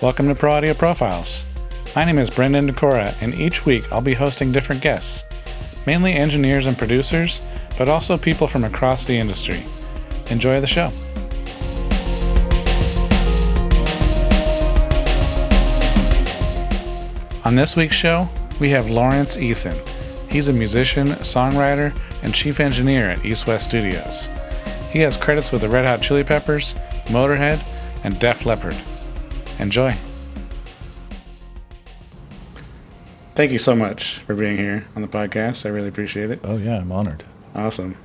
Welcome to Pro Audio Profiles. My name is Brendan Decora, and each week I'll be hosting different guests, mainly engineers and producers, but also people from across the industry. Enjoy the show. On this week's show, we have Lawrence Ethan. He's a musician, songwriter, and chief engineer at EastWest Studios. He has credits with the Red Hot Chili Peppers, Motörhead, and Def Leppard. Enjoy. Thank you so much for being here on the podcast. I really appreciate it. Oh, yeah, I'm honored. Awesome.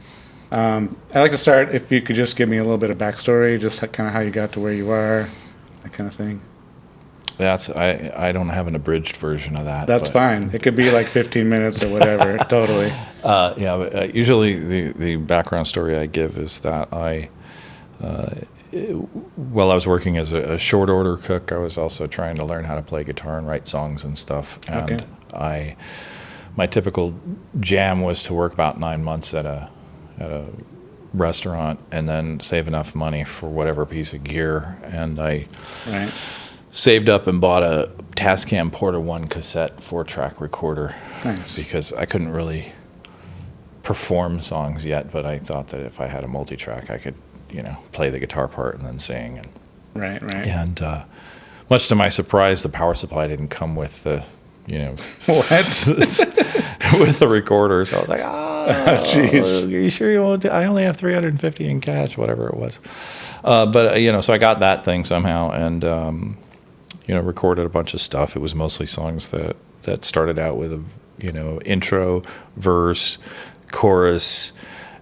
I'd like to start, if you could just give me a little bit of backstory, just kind of how you got to where you are, that kind of thing. I don't have an abridged version of that. That's fine. It could be like 15 minutes or whatever, totally. Usually the background story I give is that while I was working as a short order cook, I was also trying to learn how to play guitar and write songs and stuff. And Okay. my typical jam was to work about 9 months at a restaurant and then save enough money for whatever piece of gear. And I saved up and bought a Tascam Porta 1 cassette 4-track recorder. Nice. Because I couldn't really perform songs yet, but I thought that if I had a multi-track, I could play the guitar part and then sing. Right. And much to my surprise, the power supply didn't come with the, What? with the recorder. So I was like, jeez. Are you sure you won't? I only have 350 in cash, whatever it was. So I got that thing somehow and, recorded a bunch of stuff. It was mostly songs that started out with a, intro, verse, chorus,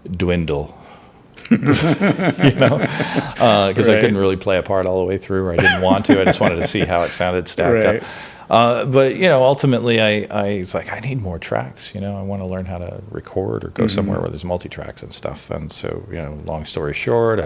dwindle. Because I couldn't really play a part all the way through, or I didn't want to. I just wanted to see how it sounded stacked up. But ultimately I was like, I need more tracks. I want to learn how to record or go somewhere where there's multi-tracks and stuff. And so, long story short,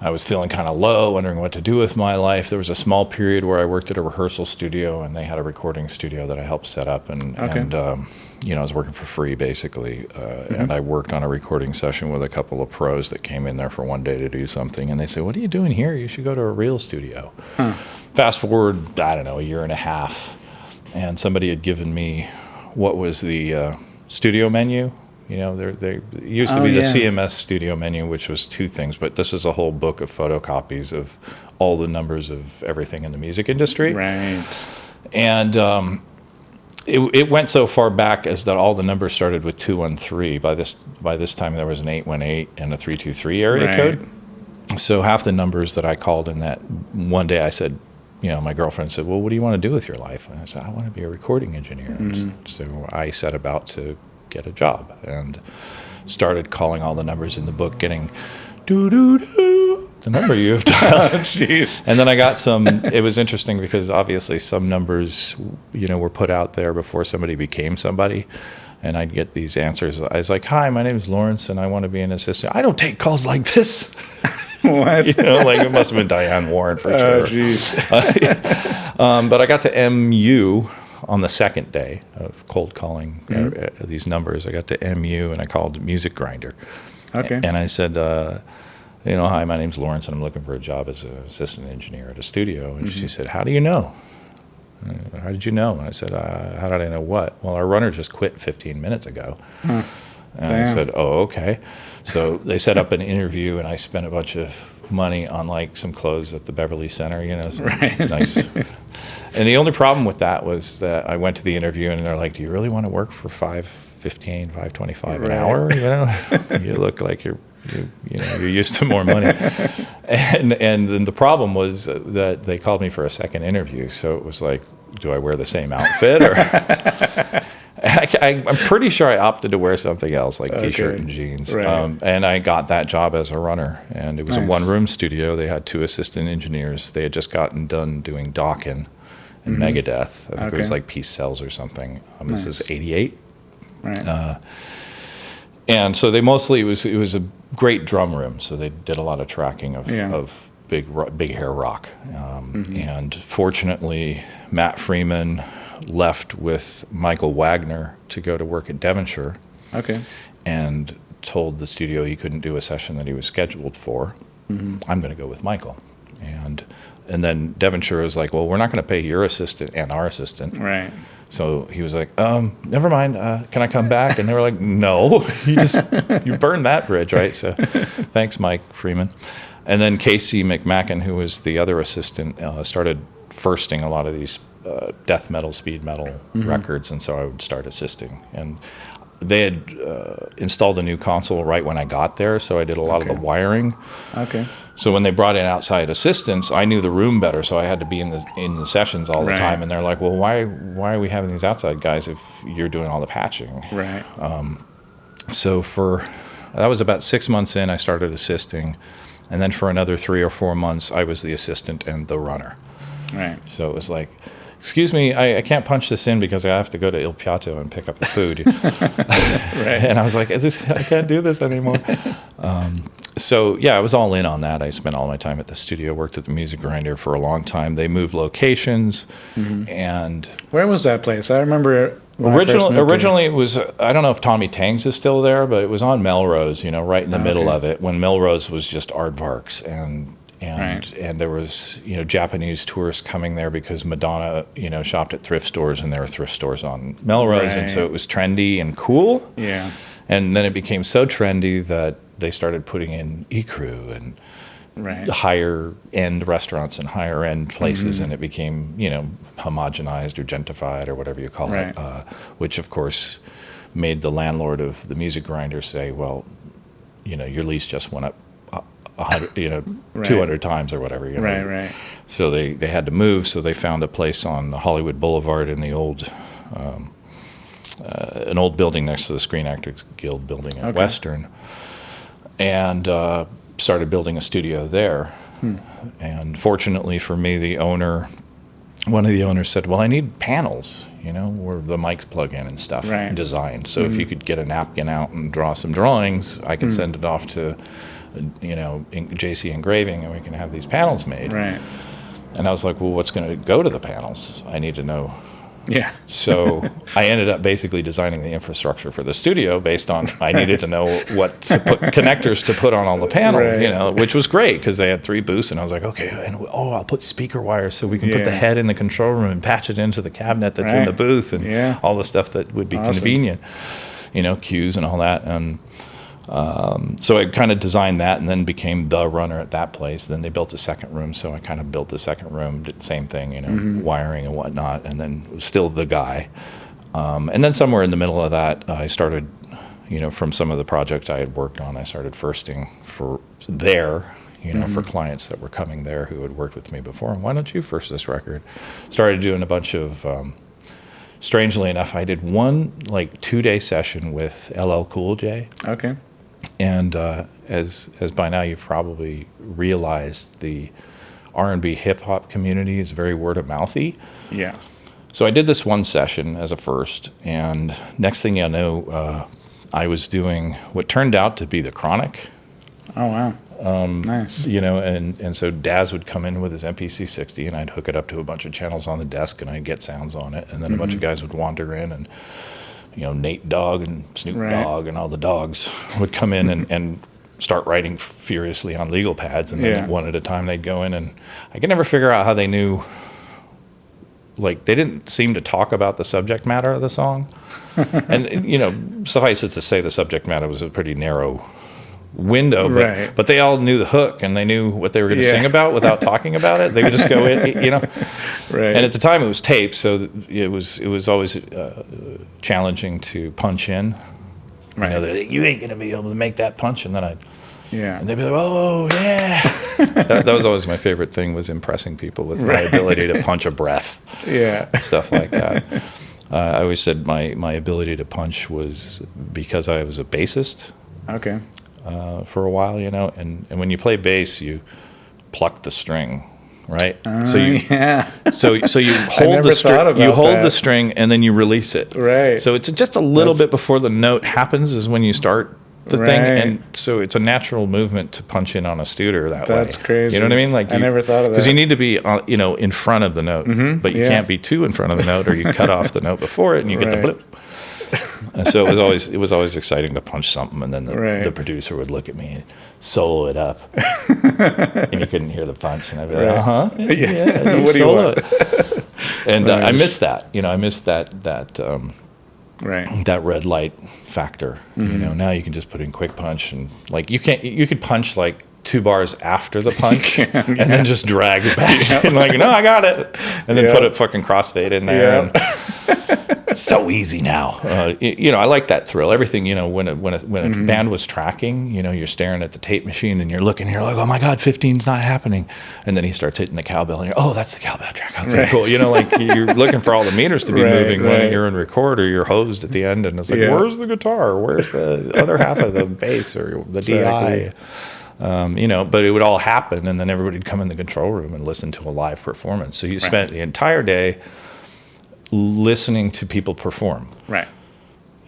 I was feeling kind of low, wondering what to do with my life. There was a small period where I worked at a rehearsal studio, and they had a recording studio that I helped set up. And I was working for free, basically. And I worked on a recording session with a couple of pros that came in there for one day to do something. And they said, "What are you doing here? You should go to a real studio." Fast forward, I don't know, a year and a half. And somebody had given me what was the studio menu. There used to be the CMS studio menu, which was two things, but this is a whole book of photocopies of all the numbers of everything in the music industry. Right. And it went so far back as that all the numbers started with 213. By this time, there was an 818 and a 323 area code. So half the numbers that I called in that one day, I said, my girlfriend said, "Well, what do you want to do with your life?" And I said, "I want to be a recording engineer." So I set about to get a job and started calling all the numbers in the book, getting doo-doo-doo, the number you have dialed. Jeez. And then I got it was interesting because obviously some numbers, were put out there before somebody became somebody. And I'd get these answers. I was like, "Hi, my name is Lawrence and I want to be an assistant." "I don't take calls like this." What? It must have been Diane Warren for sure. Oh, jeez. But I got to MU on the second day of cold calling these numbers. I got to MU and I called Music Grinder. Okay. And I said, "Hi, my name's Lawrence and I'm looking for a job as an assistant engineer at a studio." And she said, "How do you know?" "How did you know?" And I said, "How did I know what?" "Well, our runner just quit 15 minutes ago." And I said, "Oh, okay." So they set up an interview and I spent a bunch of money on some clothes at the Beverly Center, nice. And the only problem with that was that I went to the interview and they're like, "Do you really want to work for $5.15, $5.25 an hour? You look like you're used to more money." And then the problem was that they called me for a second interview. So it was like, do I wear the same outfit or? I'm pretty sure I opted to wear something else, like T-shirt and jeans. And I got that job as a runner. And it was a one-room studio. They had 2 assistant engineers. They had just gotten done doing Dokken and Megadeth. I think it was like Peace Cells or something. This is 88. Right. And so it was a great drum room. So they did a lot of tracking of big hair rock. And fortunately, Matt Freeman left with Michael Wagner to go to work at Devonshire. Okay. And told the studio he couldn't do a session that he was scheduled for. I'm going to go with Michael. And then Devonshire was like, well, we're not going to pay your assistant and our assistant. Right. So he was like, never mind. Can I come back? And they were like, no, you burned that bridge, right? So thanks, Mike Freeman. And then Casey McMacken, who was the other assistant, started firsting a lot of these death metal, speed metal records. And so I would start assisting. And they had installed a new console right when I got there, so I did a lot of the wiring. Okay. So when they brought in outside assistants, I knew the room better, so I had to be in the sessions all the time. And they're like, well, why are we having these outside guys if you're doing all the patching? Right. So that was about 6 months in, I started assisting. And then for another 3 or 4 months, I was the assistant and the runner. Right. So it was like, excuse me, I can't punch this in because I have to go to Il Piatto and pick up the food. Right. And I was like, I can't do this anymore. So, yeah, I was all in on that. I spent all my time at the studio, worked at the Music Grinder for a long time. They moved locations. And where was that place? I remember originally it was, I don't know if Tommy Tang's is still there, but it was on Melrose, right in the middle of it, when Melrose was just aardvarks. And there was, Japanese tourists coming there because Madonna, shopped at thrift stores, and there were thrift stores on Melrose. And so it was trendy and cool. Yeah. And then it became so trendy that they started putting in ecru and higher end restaurants and higher end places, and it became, homogenized or gentrified or whatever you call it, which of course made the landlord of the Music Grinder say, well, your lease just went up 100, 200 times or whatever. Right. So they had to move. So they found a place on Hollywood Boulevard in the old, an old building next to the Screen Actors Guild building at Western, and started building a studio there. And fortunately for me, one of the owners said, well, I need panels, where the mics plug in and stuff designed. So if you could get a napkin out and draw some drawings, I can send it off to JC Engraving, and we can have these panels made. Right. And I was like, well, what's going to go to the panels? I need to know. Yeah. So I ended up basically designing the infrastructure for the studio based on, I needed to know what to put, connectors to put on all the panels, which was great because they had 3 booths, and I was like, okay, and I'll put speaker wires so we can put the head in the control room and patch it into the cabinet that's in the booth, and all the stuff that would be convenient, cues and all that. And so I kind of designed that, and then became the runner at that place. Then they built a second room, so I kind of built the second room, did the same thing, wiring and whatnot, and then was still the guy. And then somewhere in the middle of that, I started, from some of the projects I had worked on, I started firsting for there, for clients that were coming there who had worked with me before. Why don't you first this record? Started doing a bunch of, strangely enough, I did one 2-day session with LL Cool J. Okay. And as by now you've probably realized, the R&B hip-hop community is very word-of-mouthy. Yeah. So I did this one session as a first, and next thing you know, I was doing what turned out to be the Chronic. Oh, wow. Nice. And so Daz would come in with his MPC-60, and I'd hook it up to a bunch of channels on the desk, and I'd get sounds on it, and then a bunch of guys would wander in, and Nate Dogg and Snoop Dogg and all the dogs would come in and start writing furiously on legal pads, and then one at a time they'd go in, and I could never figure out how they knew. They didn't seem to talk about the subject matter of the song, and suffice it to say, the subject matter was a pretty narrow window, but they all knew the hook, and they knew what they were going to sing about without talking about it. They would just go in, And at the time it was taped, so it was always challenging to punch in. Right. You ain't going to be able to make that punch, and then and they'd be like, oh yeah. that was always my favorite thing, was impressing people with my ability to punch a breath. Yeah. Stuff like that. I always said my ability to punch was because I was a bassist. Okay. For a while, and when you play bass, you pluck the string, right? So you hold the string, the string, and then you release it. Right. So it's just a little bit before the note happens is when you start the thing, and so it's a natural movement to punch in on a Studer that way. That's crazy. You know what I mean? I never thought of that. Because you need to be, in front of the note, but you can't be too in front of the note, or you cut off the note before it, and you get the blip. And so it was always exciting to punch something, and then Right. the producer would look at me and solo it up, and you couldn't hear the punch, and I'd be like, Right. yeah, What do you want? it. And I Nice. missed that. I missed that Right. that red light factor. Now you can just put in quick punch, and like you could punch like 2 bars after the punch and then just drag it back and like, no, I got it, and then put a fucking crossfade in there. And it's so easy now. I like that thrill. Everything, when a band was tracking, you're staring at the tape machine and you're looking, you're like, oh my God, 15's not happening. And then he starts hitting the cowbell and you're, oh, that's the cowbell track. Okay, Right. cool. Like you're looking for all the meters to be Right, moving right. when you're in record, or you're hosed at the end. And it's like, where's the guitar? Where's the other half of the bass or the Exactly. DI? But it would all happen, and then everybody'd come in the control room and listen to a live performance. So you spent the entire day listening to people perform. Right.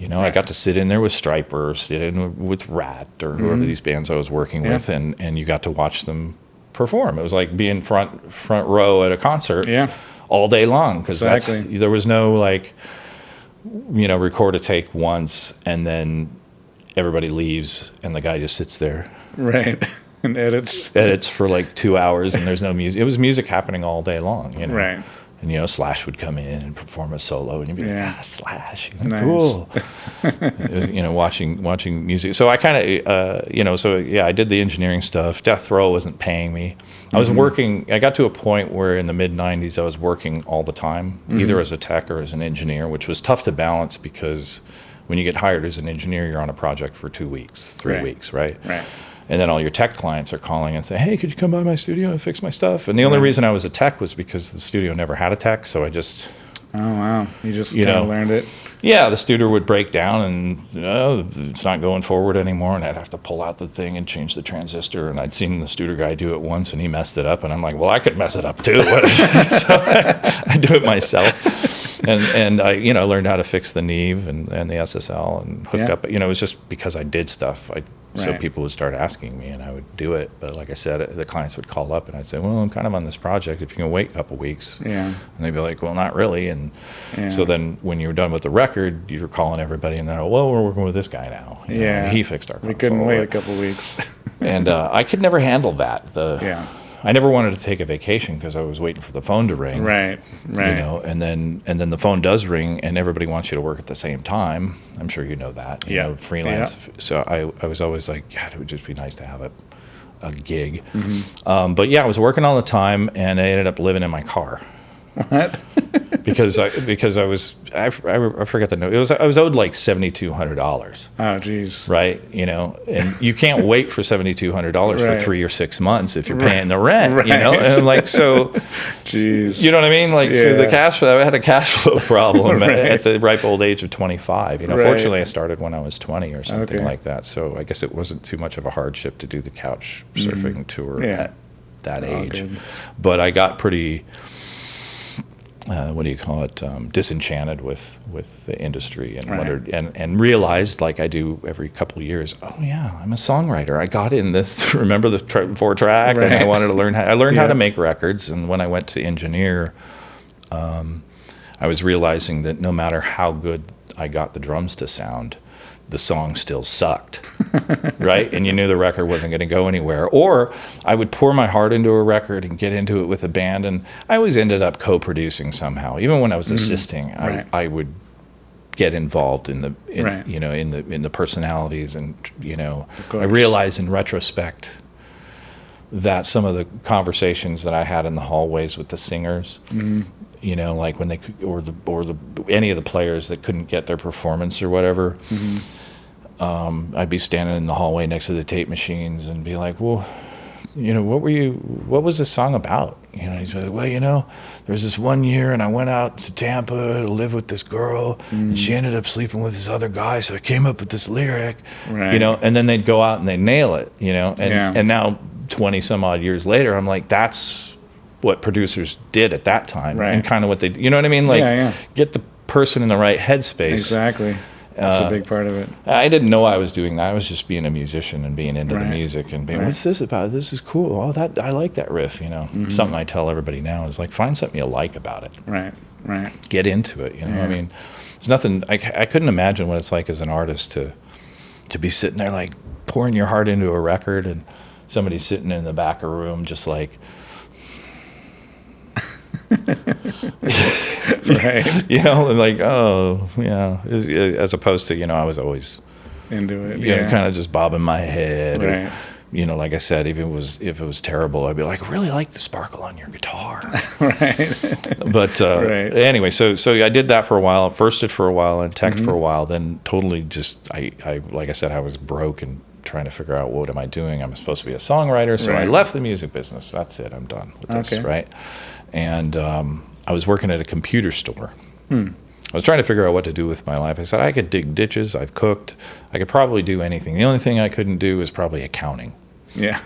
I got to sit in there with Striper, sit in with Rat, or whoever these bands I was working with, and you got to watch them perform. It was like being front row at a concert all day long, because there was no like, record a take once and then everybody leaves and the guy just sits there. Right. And Edits for like 2 hours, and there's no music. It was music happening all day long, Right. And Slash would come in and perform a solo, and you'd be like, Slash, Nice. Cool. It was, watching music. So I kind of, I did the engineering stuff. Death Row wasn't paying me. I was working. I got to a point where in the mid '90s I was working all the time, either as a tech or as an engineer, which was tough to balance because when you get hired as an engineer, you're on a project for 2 weeks, 3 weeks, right? Right. And then all your tech clients are calling and say, hey, could you come by my studio and fix my stuff? And the only reason I was a tech was because the studio never had a tech, so I just... Oh, wow. You just kind of learned it? Yeah, the studio would break down and it's not going forward anymore, and I'd have to pull out the thing and change the transistor, and I'd seen the studio guy do it once, and he messed it up, and I'm like, well, I could mess it up too. So I do it myself. And I, learned how to fix the Neve and the SSL and hooked up. It was just because I did stuff. So people would start asking me, and I would do it. But like I said, the clients would call up, and I'd say, well, I'm kind of on this project. If you can wait a couple weeks. Yeah. And they'd be like, well, not really. And so then when you were done with the record, you were calling everybody, and they're like, well, we're working with this guy now. And he fixed our console. We couldn't wait a couple weeks. And I could never handle that. I never wanted to take a vacation because I was waiting for the phone to ring. Right. And then the phone does ring, and everybody wants you to work at the same time. I'm sure you know that. Freelance. Yeah. So I was always like, God, it would just be nice to have a gig. But I was working all the time, and I ended up living in my car. What? because I forget the note. I was owed like $7,200. Oh, geez. Right, and you can't wait for $7,200 for 3 or 6 months if you're paying the rent. And like so, jeez. You know what I mean? Like so the cash flow. I had a cash flow problem at the ripe old age of 25. Fortunately, I started when I was 20 or something like that. So I guess it wasn't too much of a hardship to do the couch surfing tour at that age. Good. But I got pretty. What do you call it? Disenchanted with the industry, and wondered and realized, like I do every couple of years, oh yeah, I'm a songwriter. I got in this. Remember the 4-track, and I wanted to learn. I learned how to make records, and when I went to engineer, I was realizing that no matter how good I got the drums to sound, the song still sucked, right? And you knew the record wasn't going to go anywhere. Or I would pour my heart into a record and get into it with a band, and I always ended up co-producing somehow. Even when I was assisting, I would get involved in the personalities, and I realized in retrospect that some of the conversations that I had in the hallways with the singers. Like when they could, or any of the players that couldn't get their performance or whatever, I'd be standing in the hallway next to the tape machines and be like, well, what was this song about? He's like, well, there was this one year, and I went out to Tampa to live with this girl, and she ended up sleeping with this other guy, so I came up with this lyric, and then they'd go out and they'd nail it, and now 20 some odd years later, I'm like, that's what producers did at that time, and kind of what they, you know what I mean? Like, get the person in the right headspace. Exactly. That's a big part of it. I didn't know I was doing that. I was just being a musician and being into the music and being, what's this about? This is cool. Oh, I like that riff, Something I tell everybody now is like, find something you like about it. Right. Right. Get into it, you know. I mean, it's nothing. I couldn't imagine what it's like as an artist to be sitting there like pouring your heart into a record, and somebody's sitting in the back of a room just like. Right. You know, like, oh, yeah, as opposed to, you know, I was always Into it. you know, kind of just bobbing my head. Right. Or, you know, like I said, if it was terrible, I'd be like, I really like the sparkle on your guitar. Right. But Right. anyway, so I did that for a while. First did for a while and tech for a while. Then totally just, I like I said, I was broke and trying to figure out what am I doing. I'm supposed to be a songwriter. So I Right. left the music business. That's it. I'm done with this, Okay. right? And I was working at a computer store. I was trying to figure out what to do with my life. I said, I could dig ditches. I've cooked. I could probably do anything. The only thing I couldn't do is probably accounting. Yeah.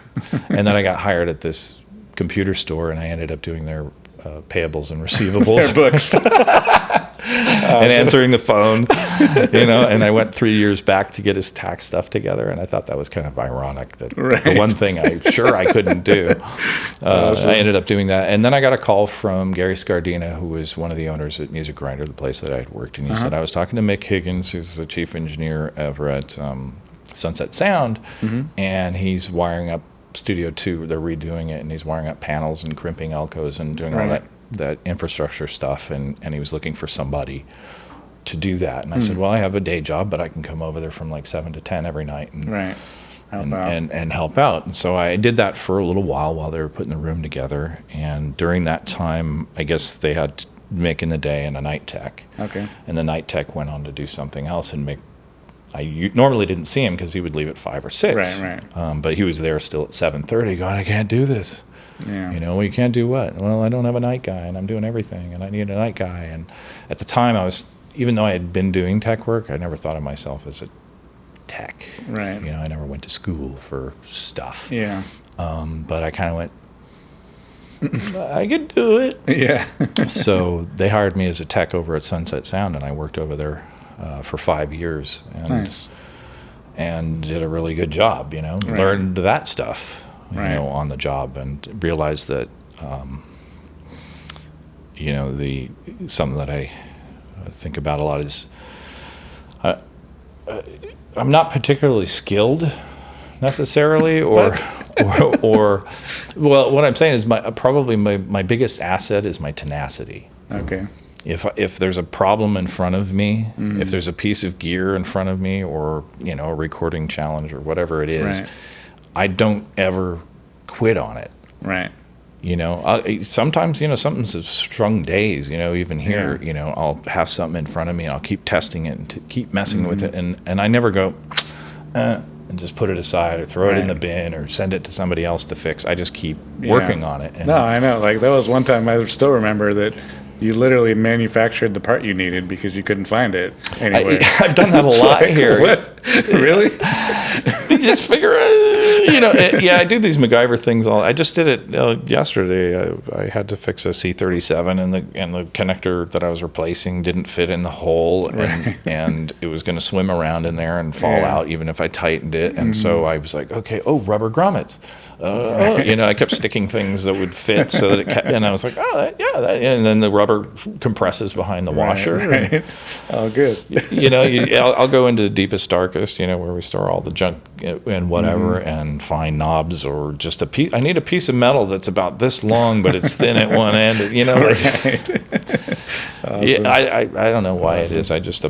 And then I got hired at this computer store, and I ended up doing their payables and receivables. Their books. And answering the phone, you know, and I went 3 years back to get his tax stuff together, and I thought that was kind of ironic that Right. the one thing I couldn't do, I ended up doing that. And then I got a call from Gary Scardina, who was one of the owners at Music Grinder, the place that I had worked, and he said, I was talking to Mick Higgins, who's the chief engineer over at Sunset Sound, and he's wiring up Studio 2. They're redoing it, and he's wiring up panels and crimping Elcos and doing all that infrastructure stuff, and he was looking for somebody to do that. And I said, well, I have a day job, but I can come over there from like 7 to 10 every night and Right. and help out. And so I did that for a little while they were putting the room together. And during that time, I guess they had Mick in the day and a night tech. Okay. And the night tech went on to do something else, and Mick, I normally didn't see him because he would leave at 5 or 6. Right. But he was there still at 7:30 going, I can't do this. Yeah. You know, well, you can't do what? Well, I don't have a night guy, and I'm doing everything, and I need a night guy. And at the time, even though I had been doing tech work, I never thought of myself as a tech. Right. You know, I never went to school for stuff. Yeah. But I kind of went, I could do it. Yeah. So they hired me as a tech over at Sunset Sound, and I worked over there for 5 years. And, Nice. And did a really good job, you know, learned that stuff. You know, on the job, and realized that, you know, something that I think about a lot is I'm not particularly skilled necessarily, or well, what I'm saying is probably my biggest asset is my tenacity. Okay. If there's a problem in front of me, if there's a piece of gear in front of me, or, you know, a recording challenge or whatever it is, I don't ever quit on it. Right. You know, sometimes, you know, something's strung days, you know, even here, you know, I'll have something in front of me and I'll keep testing it and keep messing with it. And I never go, and just put it aside or throw it in the bin or send it to somebody else to fix. I just keep working on it. And No, I know. Like, that was one time I still remember that you literally manufactured the part you needed because you couldn't find it anywhere. I've done that a lot here. What? Really? You just figure out, you know, I do these MacGyver things. I just did it yesterday. I had to fix a C37, and the connector that I was replacing didn't fit in the hole, and it was going to swim around in there and fall out even if I tightened it. And so I was like, okay, rubber grommets. You know, I kept sticking things that would fit so that it kept, and I was like, and then the rubber compresses behind the washer. Right. Oh, good. You know, I'll go into the deepest, darkest, you know, where we store all the junk and whatever, and find knobs or just a piece. I need a piece of metal that's about this long, but it's thin at one end. You know, Awesome. yeah, I don't know why it is. I just a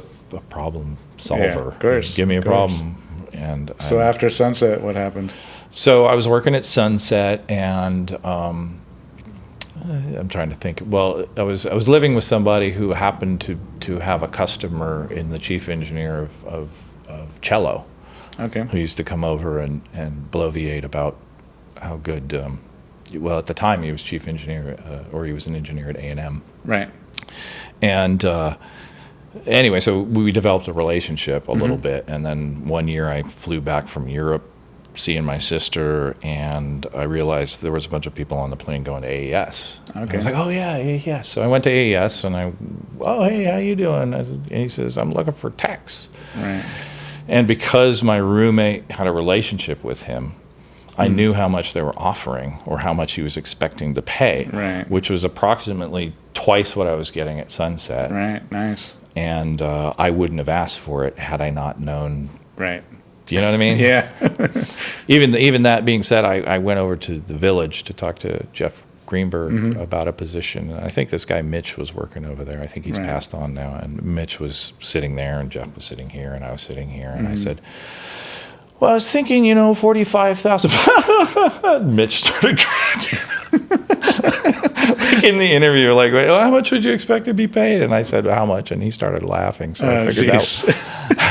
problem solver. Yeah, of course. Give me a problem. And So after Sunset, what happened? so I was working at Sunset, and I'm trying to think. Well, I was living with somebody who happened to have a customer in the chief engineer of cello, Okay. who used to come over and bloviate about how good. Well, at the time he was chief engineer, or he was an engineer at A&M. Right. And anyway, so we developed a relationship a little bit, and then one year I flew back from Europe, seeing my sister, and I realized there was a bunch of people on the plane going to AES. Okay. I was like, oh yeah, AES. So I went to AES, and hey, how you doing? And he says, I'm looking for techs. Right. And because my roommate had a relationship with him, I knew how much they were offering or how much he was expecting to pay, Right. which was approximately twice what I was getting at Sunset. Right. Nice. And I wouldn't have asked for it had I not known. Right. Do you know what I mean? Yeah. Even that being said, I went over to the Village to talk to Jeff Greenberg about a position. And I think this guy Mitch was working over there. I think he's passed on now. And Mitch was sitting there, and Jeff was sitting here, and I was sitting here. And I said, well, I was thinking, $45,000. Mitch started crying. Like in the interview, like, well, how much would you expect to be paid? And I said, how much? And he started laughing. So I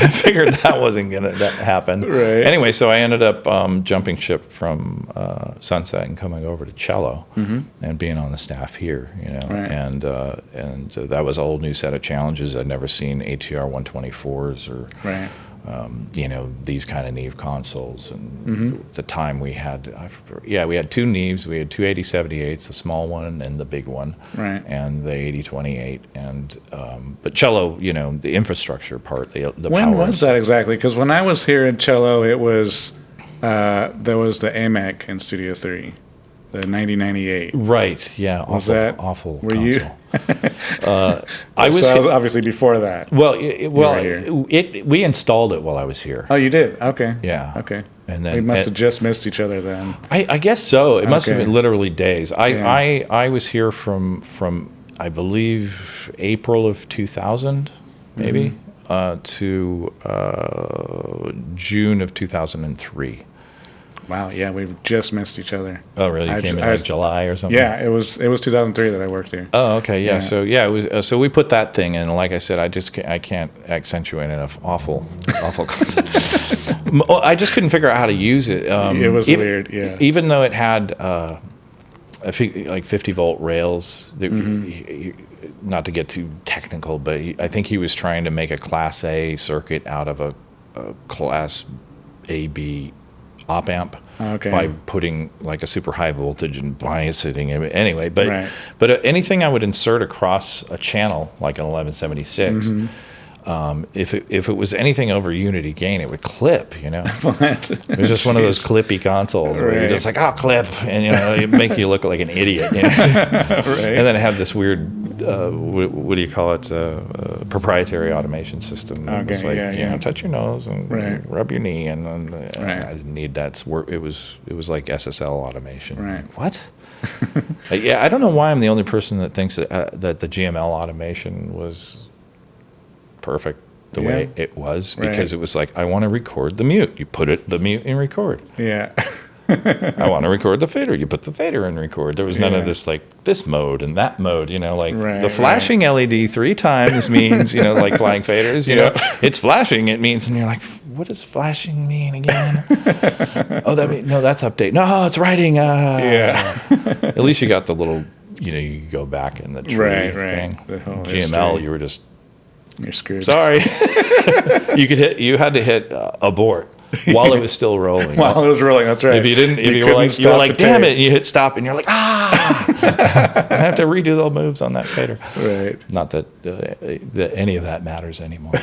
figured that wasn't going to happen. Right. Anyway, so I ended up jumping ship from Sunset and coming over to Cello and being on the staff here, and that was a whole new set of challenges. I'd never seen ATR 124s or these kind of Neve consoles. And the time we had, we had two Neves. We had two 8078s, the small one and the big one, and the 8028. And but Cello, the infrastructure part, the when power. was that exactly? Because when I was here in Cello, it was there was the AMEC in Studio 3, the 9098. Right. Yeah. Was that awful? Were console. you? I was obviously before that. Well, we installed it while I was here. Oh, you did? Okay. Yeah. Okay. And then we must have just missed each other then. I guess so. It must have been literally days. I was here from I believe April of 2000, maybe, to June of 2003. Wow, yeah, we've just missed each other. Oh, really? You came in like July or something? Yeah, it was 2003 that I worked here. Oh, okay, yeah. So it was. So we put that thing in. Like I said, I can't accentuate enough awful. I just couldn't figure out how to use it. It was weird. Yeah. Even though it had like 50-volt rails. Not to get too technical, but I think he was trying to make a Class A circuit out of a Class AB op amp by putting like a super high voltage and biasing it anyway. But anything I would insert across a channel like an 1176, if it was anything over unity gain, it would clip. It was just one of those clippy consoles where you're just like, clip, and it make you look like an idiot. And then it had this weird what do you call it, proprietary automation system. It was like, touch your nose and rub your knee, and I didn't need that. It was like SSL automation. What? I don't know why I'm the only person that thinks that the GML automation was perfect the way it was, because it was like, I want to record the mute. You put the mute in record. Yeah. I want to record the fader. You put the fader in record. There was none of this like this mode and that mode, the flashing LED 3 times means, like flying faders, it's flashing, it means, and you're like, what does flashing mean again? No, that's update. No, it's writing. At least you got the little, you go back in the tree thing. The whole GML, history. You were just, you're screwed. Sorry. You had to hit abort while it was still rolling. While it was rolling, that's right. If you didn't, you were like, damn it, you hit stop, and you're like, I have to redo the moves on that fader. Right. Not that any of that matters anymore.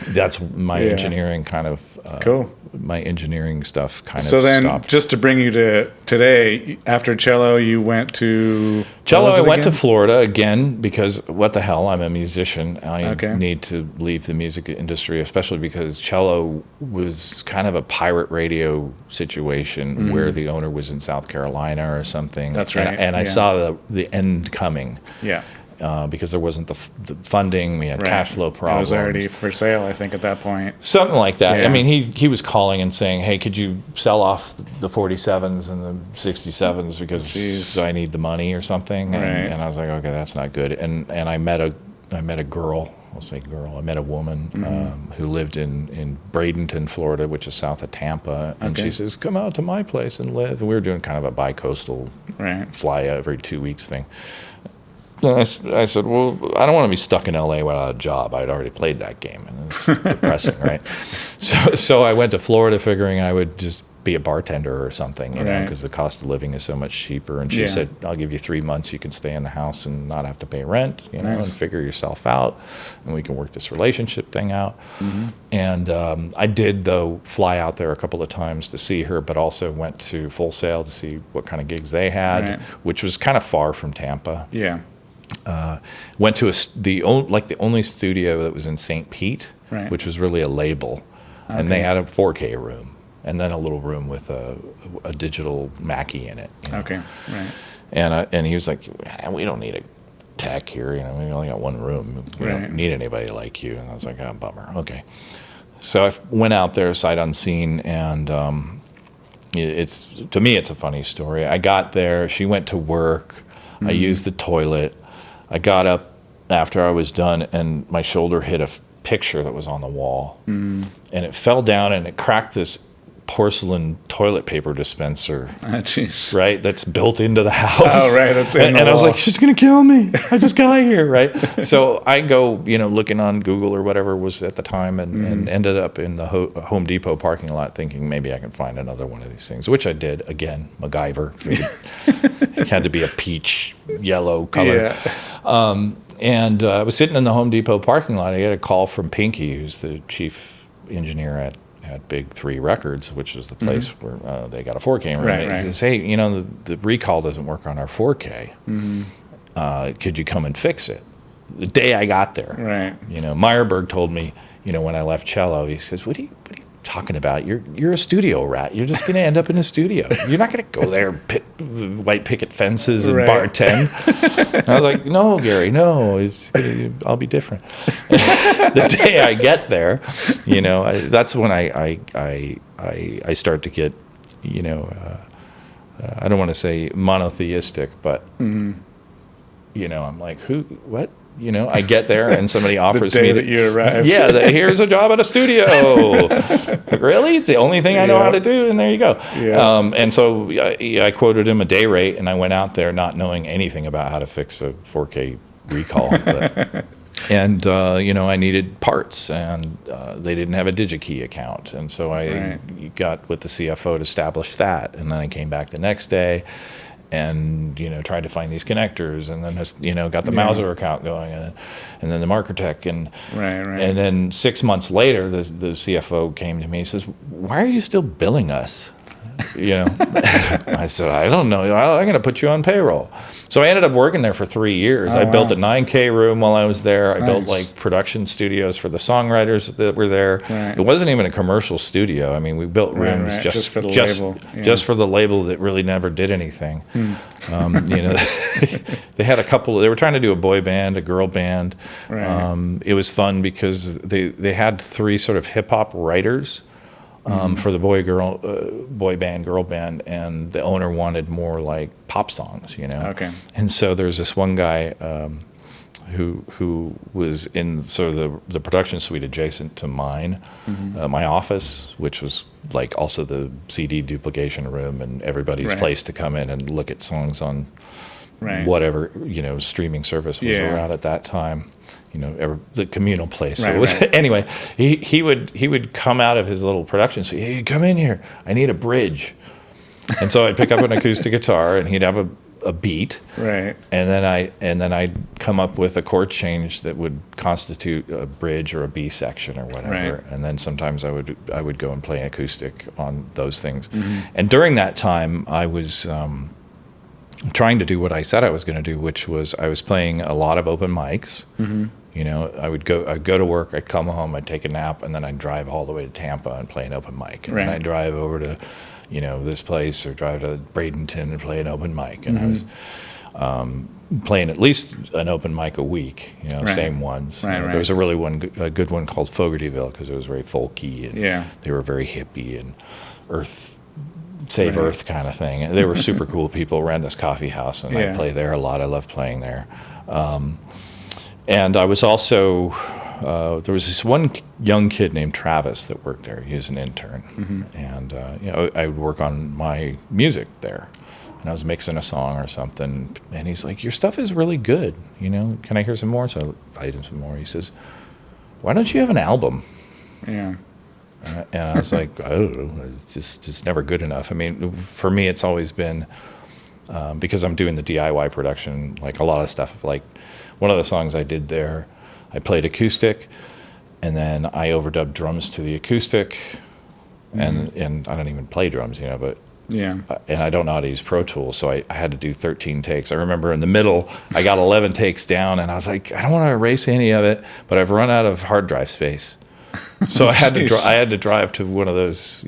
That's my engineering kind of cool. My engineering stuff kind of stopped. So then, just to bring you to today, after Cello, you went to Cello. I went to Florida again because what the hell? I'm a musician. I need to leave the music industry, especially because Cello was kind of a pirate radio situation where the owner was in South Carolina or something. That's right. And I saw the end coming. Yeah. Because there wasn't the funding, we had cash flow problems. It was already for sale, I think, at that point. Something like that. Yeah. I mean, he was calling and saying, "Hey, could you sell off the 47s and the 67s because I need the money or something?" And I was like, "Okay, that's not good." And I met a girl. I'll say girl. I met a woman who lived in Bradenton, Florida, which is south of Tampa, and she says, "Come out to my place and live." And we were doing kind of a bi-coastal fly every 2 weeks thing. I said, well, I don't want to be stuck in L.A. without a job. I'd already played that game, and it's depressing, right? So I went to Florida figuring I would just be a bartender or something, because the cost of living is so much cheaper. And she said, I'll give you 3 months. You can stay in the house and not have to pay rent, and figure yourself out, and we can work this relationship thing out. And I did, though, fly out there a couple of times to see her, but also went to Full Sail to see what kind of gigs they had, which was kind of far from Tampa. Yeah. Went to the only studio that was in St. Pete, Right. which was really a label, and they had a 4K room, and then a little room with a digital Mackie in it. Okay, right. And he was like, we don't need a tech here. We only got one room. We Right. don't need anybody like you. And I was like, oh, bummer. Okay. So I went out there sight unseen, and to me, it's a funny story. I got there. She went to work. I used the toilet. I got up after I was done, and my shoulder hit a picture that was on the wall, and it fell down, and it cracked this porcelain toilet paper dispenser, Jeez. right? That's built into the house. Oh, right. That's in the and I was wall. like, she's gonna kill me. I just got here, right? So I go, looking on Google or whatever was at the time, and ended up in the Home Depot parking lot, thinking maybe I can find another one of these things, which I did. Again, MacGyver. It had to be a peach yellow color. Yeah. And I was sitting in the Home Depot parking lot. I get a call from Pinky, who's the chief engineer at Big 3 Records, which is the place where they got a 4K room. Right, right. He says, hey, the recall doesn't work on our 4K. Could you come and fix it? The day I got there, Right. Meyerberg told me, when I left cello, he says, what are you talking about? You're a studio rat. You're just going to end up in a studio. You're not going to go there, white picket fences and Right. bartend. And I was like, no, Gary, no. I'll be different. The day I get there, that's when I start to get, I don't want to say monotheistic, but I'm like, what? I get there and somebody offers the day me that you arrive. Yeah, here's a job at a studio. Like, really? It's the only thing I know how to do, and there you go. Yeah. And so I quoted him a day rate, and I went out there not knowing anything about how to fix a 4K recall. And I needed parts, and they didn't have a DigiKey account, and so I got with the CFO to establish that, and then I came back the next day. And tried to find these connectors, and then got the Mauser account going, and then the Markertech, and and then 6 months later, the CFO came to me and says, "Why are you still billing us?" I said, "I don't know. I'm going to put you on payroll." So I ended up working there for 3 years. I built a 9K room while I was there. I built production studios for the songwriters that were there. Right. It wasn't even a commercial studio. I mean, we built rooms just for the label. Yeah. Just for the label that really never did anything. They had a couple. They were trying to do a boy band, a girl band. Right. It was fun because they had 3 sort of hip hop writers. For the boy band, girl band, and the owner wanted more like pop songs, Okay. And so there's this one guy who was in sort of the production suite adjacent to mine, my office, which was like also the CD duplication room and everybody's place to come in and look at songs on whatever streaming service was around at that time. The communal place. So it was, anyway, he would come out of his little production suite. Hey, come in here. I need a bridge. And so I'd pick up an acoustic guitar, and he'd have a beat. Right. And then I'd come up with a chord change that would constitute a bridge or a B section or whatever. Right. And then sometimes I would go and play acoustic on those things. And during that time, I was trying to do what I said I was going to do, which was I was playing a lot of open mics. I'd go to work, I'd come home, I'd take a nap, and then I'd drive all the way to Tampa and play an open mic. And then I'd drive over to, this place, or drive to Bradenton and play an open mic. And I was playing at least an open mic a week, same ones. There was a really a good one called Fogartyville, because it was very folky, and they were very hippie and Save Earth kind of thing. They were super cool people, ran this coffee house, and I played there a lot. I loved playing there. And I was also, there was this one young kid named Travis that worked there. He was an intern. And, I would work on my music there. And I was mixing a song or something. And he's like, your stuff is really good. Can I hear some more? So I played him some more. He says, why don't you have an album? Yeah. And I was like, I don't know. It's just never good enough. I mean, for me, it's always been, because I'm doing the DIY production, like a lot of stuff, like, one of the songs I did there, I played acoustic, and then I overdubbed drums to the acoustic, and I don't even play drums, but Yeah. And I don't know how to use Pro Tools, so I had to do 13 takes. I remember in the middle, I got 11 takes down, and I was like, I don't want to erase any of it, but I've run out of hard drive space. So I had to drive to one of those,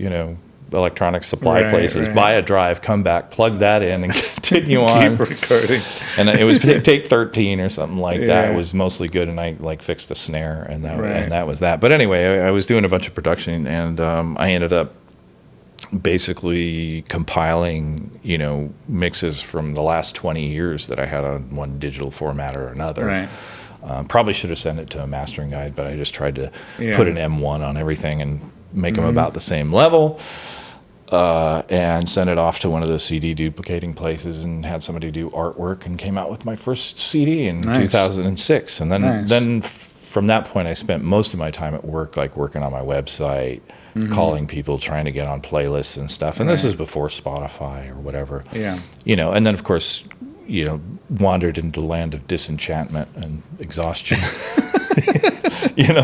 electronic supply places, buy a drive, come back, plug that in, and continue on. Keep recording. And it was take 13 or something like that. It was mostly good, and I fixed the snare, and that was that. But anyway, I was doing a bunch of production, and I ended up basically compiling, mixes from the last 20 years that I had on one digital format or another. Right. Probably should have sent it to a mastering guide, but I just tried to put an M1 on everything and make them about the same level, and sent it off to one of those CD duplicating places and had somebody do artwork, and came out with my first CD in 2006. And then from that point, I spent most of my time at work, like working on my website, calling people, trying to get on playlists and stuff. And this is before Spotify or whatever. Yeah. And then, of course, wandered into the land of disenchantment and exhaustion.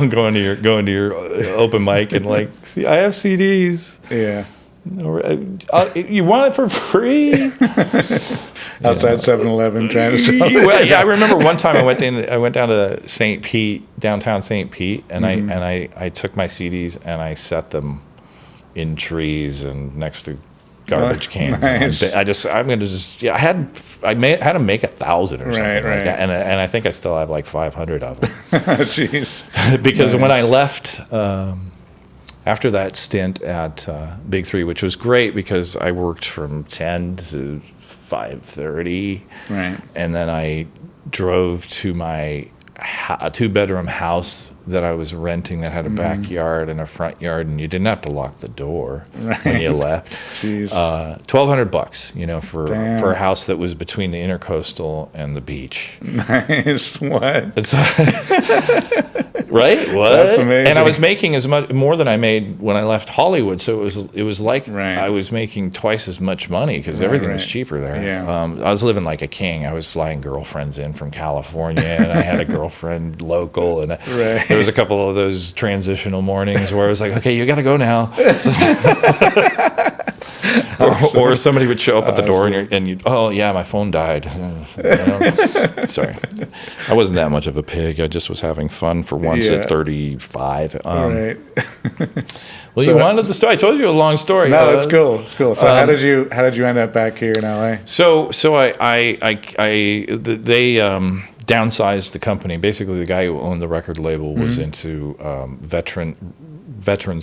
Going to your open mic and like, I have CDs. Yeah. You want it for free? Outside 7-Eleven trying to sell it. Well, yeah, I remember one time I went down to St. Pete, downtown St. Pete, and I took my CDs and I set them in trees and next to garbage cans. Nice. I had to make 1,000 or something like that, and I think I still have like 500 of them. Jeez. Because when I left. After that stint at Big 3, which was great because I worked from 10 to 5:30, right, and then I drove to my two-bedroom house that I was renting that had a backyard and a front yard, and you didn't have to lock the door when you left. Jeez. $1,200, for a house that was between the Intercoastal and the beach. Nice. What? Right? What? That's amazing. And I was making more than I made when I left Hollywood, so it was like I was making twice as much money because everything was cheaper there. Yeah. I was living like a king. I was flying girlfriends in from California, and I had a girlfriend local, and there was a couple of those transitional mornings where I was like, okay, you got to go now. Or somebody would show up at the door and you oh yeah, my phone died. Sorry, I wasn't that much of a pig. I just was having fun for once at 35. Well, so you wanted the story. I told you a long story. No, that's cool. It's cool. So how did you end up back here in LA? So they downsized the company. Basically, the guy who owned the record label was into veterans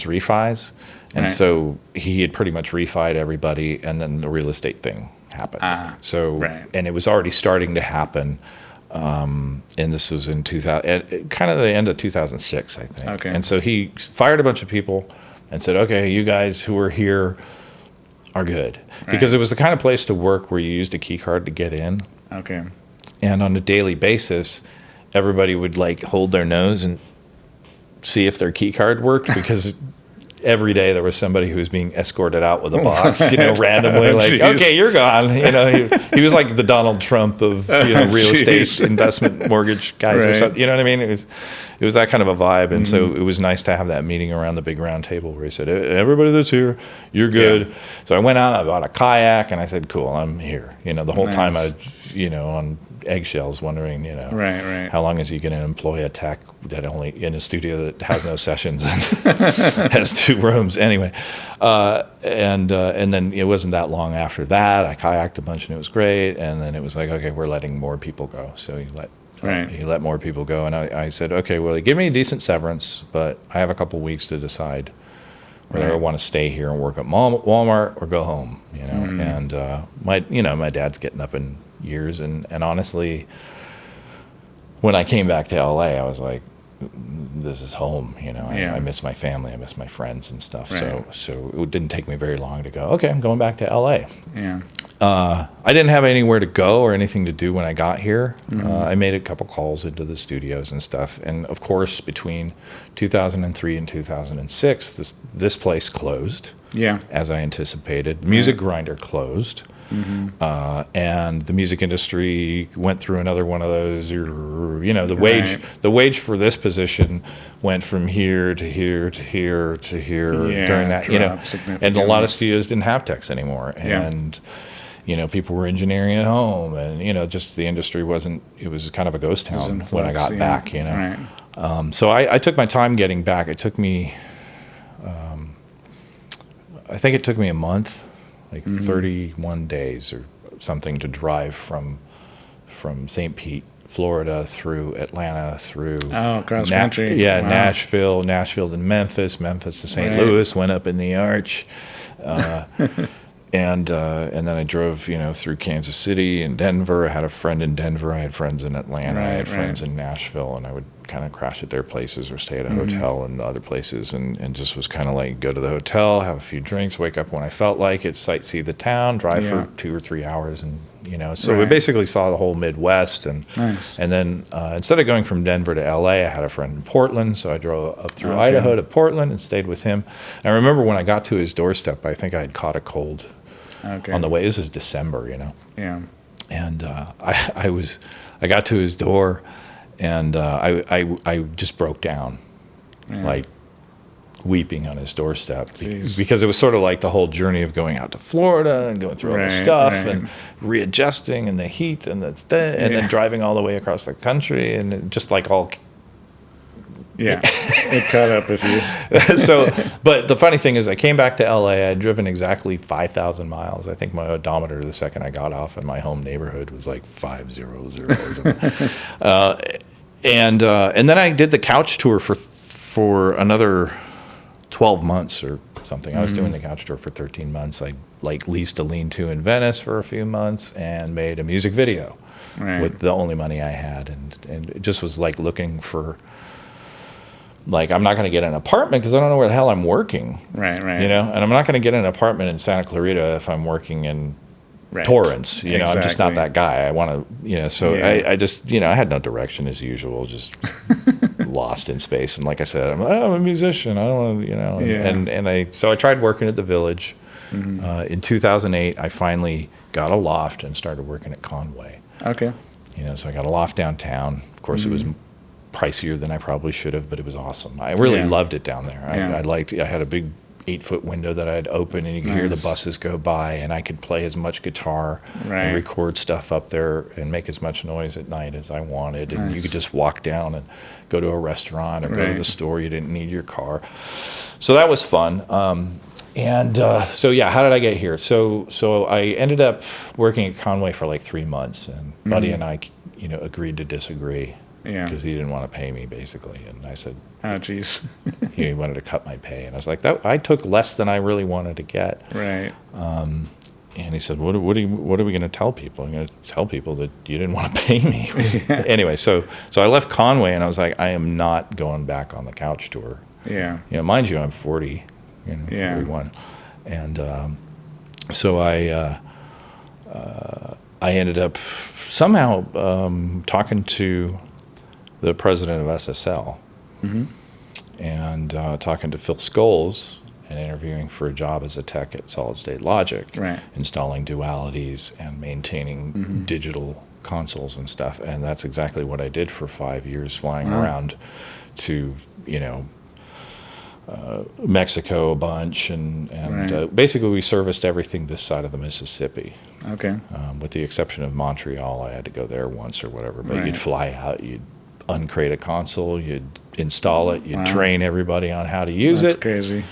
refis. And so he had pretty much refied everybody, and then the real estate thing happened. And it was already starting to happen, and this was in 2000, kind of the end of 2006, I think. Okay. And so he fired a bunch of people and said, okay, you guys who are here are good. Because it was the kind of place to work where you used a key card to get in. Okay. And on a daily basis, everybody would like hold their nose and see if their key card worked, because every day there was somebody who was being escorted out with a box, randomly, like, okay, you're gone. He was like the Donald Trump of real estate investment mortgage guys or something. You know what I mean? It was that kind of a vibe, and so it was nice to have that meeting around the big round table where he said, everybody that's here, you're good. Yeah. So I went out, I bought a kayak, and I said, cool, I'm here. The whole time I was, on eggshells, wondering, how long is he going to employ a tech that only in a studio that has no sessions and has 2 rooms anyway. And then it wasn't that long after that, I kayaked a bunch and it was great. And then it was like, okay, we're letting more people go. So he let more people go. And I said, okay, well, give me a decent severance, but I have a couple weeks to decide whether I want to stay here and work at Walmart or go home, And my dad's getting up in years, and honestly, when I came back to LA, I was like, this is home, I miss my family, I miss my friends and stuff. So it didn't take me very long to go, okay, I'm going back to LA. I didn't have anywhere to go or anything to do when I got here. I made a couple calls into the studios and stuff, and of course between 2003 and 2006 this place closed, as I anticipated. Music Grinder closed. and the music industry went through another one of those. The wage for this position went from here to here to here to here during that. And a lot of studios didn't have techs anymore, and people were engineering at home, and just the industry wasn't. It was kind of a ghost town when I got back. Right. So I took my time getting back. It took me. I think it took me a month, like 31 days or something, to drive from St. Pete, Florida, through Atlanta, through cross country. Yeah, wow. Nashville to Memphis to St. Louis, went up in the arch, and then I drove through Kansas City and Denver. I had a friend in Denver. I had friends in Atlanta. I had friends in Nashville, and I would kind of crash at their places or stay at a hotel in the other places, and just was kind of like go to the hotel, have a few drinks, wake up when I felt like it, sightsee the town, drive for 2 or 3 hours, and so we basically saw the whole Midwest. And and then instead of going from Denver to LA, I had a friend in Portland, so I drove up through Idaho to Portland and stayed with him. And I remember when I got to his doorstep, I think I had caught a cold on the way. This is December, and I got to his door, and I just broke down, like weeping on his doorstep, because it was sort of like the whole journey of going out to Florida and going through all the stuff and readjusting and the heat and then driving all the way across the country, and it just like all. Yeah, it caught up with you. So, but the funny thing is, I came back to LA. I had driven exactly 5,000 miles. I think my odometer the second I got off in my home neighborhood was like 500. And then I did the couch tour for another 12 months or something. I was doing the couch tour for 13 months. I leased a lean-to in Venice for a few months and made a music video with the only money I had, and it just was like looking for. I'm not going to get an apartment because I don't know where the hell I'm working. Right. And I'm not going to get an apartment in Santa Clarita if I'm working in Torrance. I'm just not that guy. I want to, so I just, I had no direction as usual, just lost in space. And like I said, I'm a musician. I don't want to, so I tried working at the Village. In 2008, I finally got a loft and started working at Conway. Okay. So I got a loft downtown. Of course, it was pricier than I probably should have, but it was awesome. I really loved it down there. I had a big 8-foot window that I had open, and you could hear the buses go by, and I could play as much guitar and record stuff up there and make as much noise at night as I wanted. And you could just walk down and go to a restaurant or go to the store. You didn't need your car. So that was fun. So how did I get here? So I ended up working at Conway for like 3 months, and Buddy and I, agreed to disagree. Because he didn't want to pay me, basically. And I said, oh, geez. He wanted to cut my pay. And I was like, I took less than I really wanted to get. Right. And he said, what are we going to tell people? I'm going to tell people that you didn't want to pay me. Anyway, so I left Conway, and I was like, I am not going back on the couch tour. Yeah. Mind you, I'm 40, 41. And so I ended up somehow talking to the president of SSL, and talking to Phil Scholes and interviewing for a job as a tech at Solid State Logic, installing dualities and maintaining digital consoles and stuff. And that's exactly what I did for 5 years, flying around to, Mexico a bunch, and basically we serviced everything this side of the Mississippi. Okay. With the exception of Montreal, I had to go there once or whatever. But you'd fly out, you'd uncrate a console, you'd install it, you'd train everybody on how to use it. That's crazy.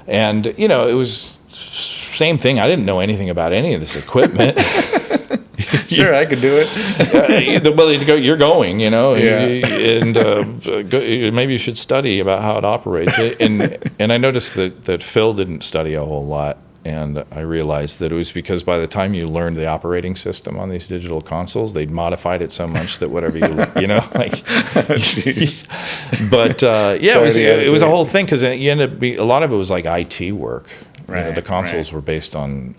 And, it was same thing. I didn't know anything about any of this equipment. Sure, I could do it. Well, you're going, and maybe you should study about how it operates. And I noticed that Phil didn't study a whole lot. And I realized that it was because by the time you learned the operating system on these digital consoles, they'd modified it so much that whatever But it was a whole thing, because you ended up a lot of it was like IT work. The consoles were based on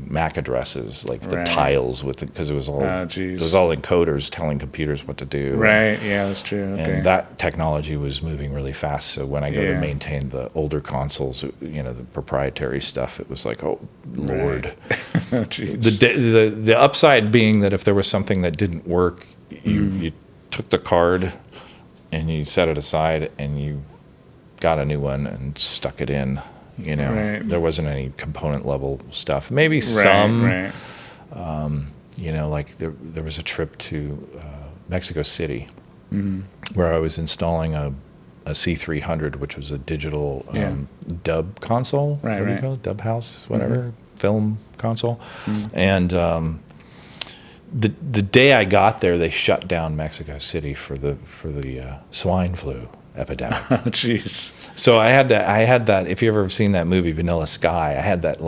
MAC addresses, like the tiles with it, because it was all encoders telling computers what to do. Right. Yeah, that's true. Okay. And that technology was moving really fast. So when I go to maintain the older consoles, the proprietary stuff, it was like, oh Lord. Oh, geez. The upside being that if there was something that didn't work, you took the card and you set it aside and you got a new one and stuck it in. There wasn't any component level stuff. Maybe some. Right. Like there was a trip to Mexico City where I was installing a C300, which was a digital dub console. Right. What do you call it? Dub house, whatever, film console. And the day I got there, they shut down Mexico City for the swine flu epidemic. Oh, jeez. So I had that. If you ever seen that movie Vanilla Sky, I had that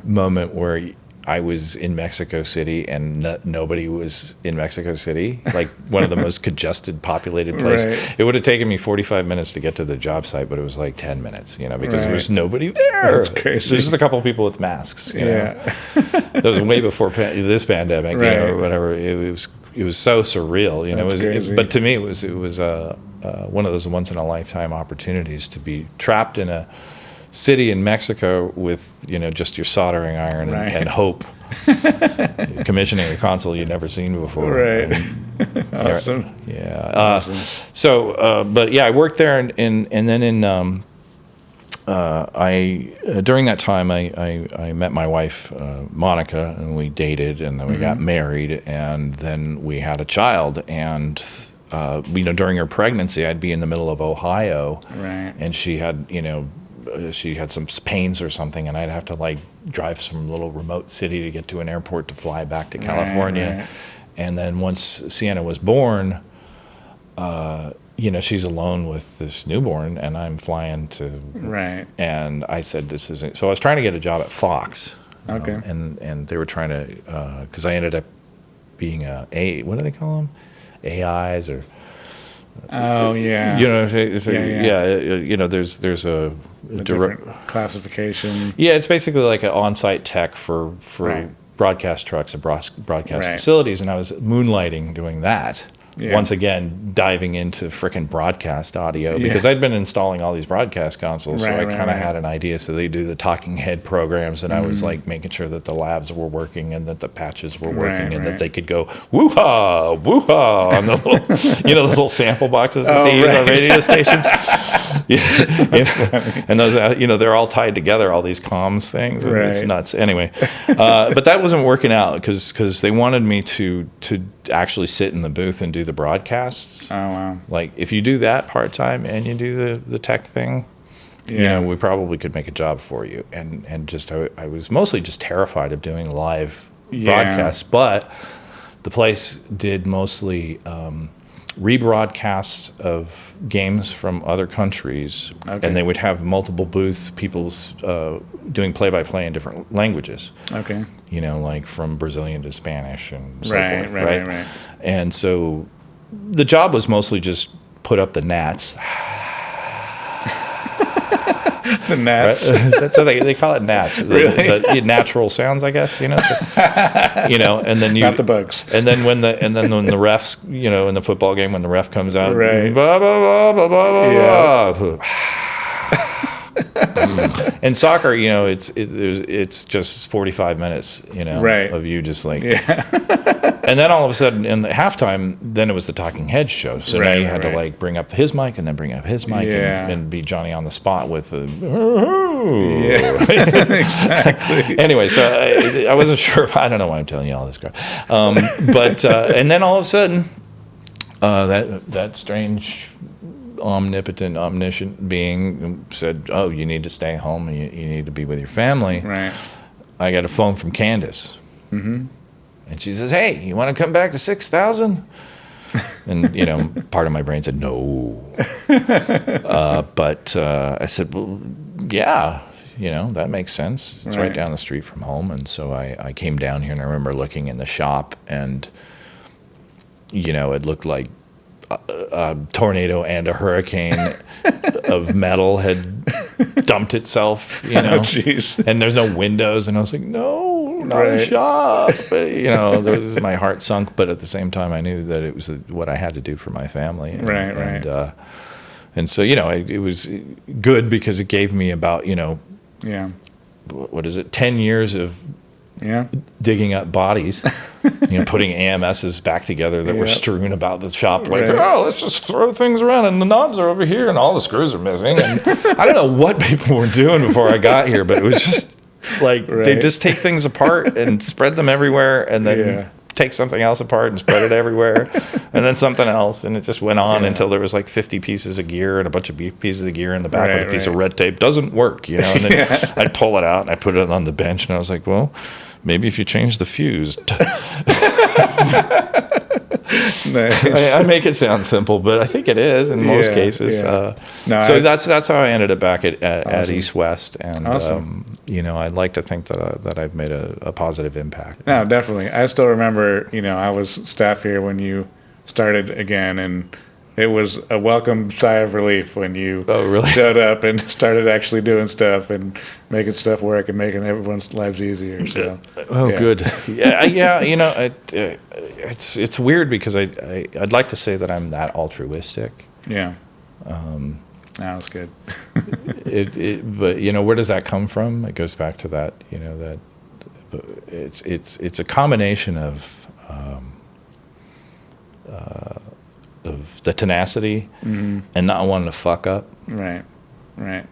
moment where I was in Mexico City and nobody was in Mexico City, like one of the most congested, populated places. Right. It would have taken me 45 minutes to get to the job site, but it was like 10 minutes, because there was nobody there. That's crazy. There's just a couple of people with masks. That was way before this pandemic, or whatever. It was so surreal, That's crazy. But to me, it was one of those once in a lifetime opportunities to be trapped in a city in Mexico with just your soldering iron and hope, commissioning a console you'd never seen before. Right. Awesome. Yeah. Awesome. But I worked there, and then in during that time I met my wife Monica, and we dated, and then we got married, and then we had a child, and during her pregnancy I'd be in the middle of Ohio, and she had some pains or something, and I'd have to drive some little remote city to get to an airport to fly back to California. Right. And then once Sienna was born, she's alone with this newborn, and I'm flying to. Right. And I said, this isn't. So I was trying to get a job at Fox. Okay. And they were trying to, because I ended up being what do they call them? AIs or. Oh yeah. There's a different classification. Yeah, it's basically like an on-site tech for broadcast trucks and broadcast facilities, and I was moonlighting doing that. Yeah. Once again, diving into frickin' broadcast audio, because I'd been installing all these broadcast consoles, so I kind of had an idea. So they do the talking head programs, and I was making sure that the labs were working and that the patches were working, and that they could go woo-ha, woo-ha on the little, those little sample boxes that they use on radio stations. And those, they're all tied together, all these comms things. And it's nuts. Anyway, but that wasn't working out because they wanted me to actually sit in the booth and do the broadcasts. Oh wow! Like if you do that part time and you do the tech thing, we probably could make a job for you. And just I was mostly just terrified of doing live broadcasts, but the place did mostly rebroadcasts of games from other countries, and they would have multiple booths, people's doing play-by-play in different languages. Okay. Like from Brazilian to Spanish and so forth. Right. And so the job was mostly just put up the gnats. The gnats. Right? That's how they call it, gnats. The natural sounds, I guess. So, and then not the bugs. And then when the refs, in the football game, when the ref comes out, right. Blah, blah, blah, blah, blah, blah. And soccer, it's just 45 minutes, of you just and then all of a sudden in the halftime, then it was the talking head show. So now you had to bring up his mic and then bring up his mic and be Johnny on the spot with the. Exactly. Anyway, so I wasn't sure. I don't know why I'm telling you all this crap. But and then all of a sudden, that strange, omnipotent, omniscient being said, "Oh, you need to stay home. And you need to be with your family." Right. I got a phone from Candace. Mm-hmm. And she says, "Hey, you want to come back to 6,000?" And, part of my brain said, no. But I said, well, yeah, that makes sense. It's right down the street from home. And so I came down here, and I remember looking in the shop, and, it looked like a tornado and a hurricane of metal had dumped itself, Oh, jeez. And there's no windows. And I was like, no. not a shop. My heart sunk, but at the same time, I knew that it was what I had to do for my family. And so, it was good because it gave me about, what is it, 10 years of digging up bodies, putting AMSs back together that were strewn about the shop. Like, let's just throw things around, and the knobs are over here, and all the screws are missing. And I don't know what people were doing before I got here, but it was just like they just take things apart and spread them everywhere, and then take something else apart and spread it everywhere, and then something else, and it just went on until there was like 50 pieces of gear and a bunch of pieces of gear in the back with a piece of red tape. Doesn't work, and then I'd pull it out and I put it on the bench, and I was like, well, maybe if you change the fuse. Nice. I make it sound simple, but I think it is in most cases. So that's how I ended up back at EastWest, and I'd like to think that I've made a positive impact. No, definitely. I still remember, I was staff here when you started again, and it was a welcome sigh of relief when you showed up and started actually doing stuff and making stuff work and making everyone's lives easier. So, good. It's weird because I'd like to say that I'm that altruistic. Yeah. That's good. But where does that come from? It goes back to that. That it's a combination of the tenacity and not wanting to fuck up. Right.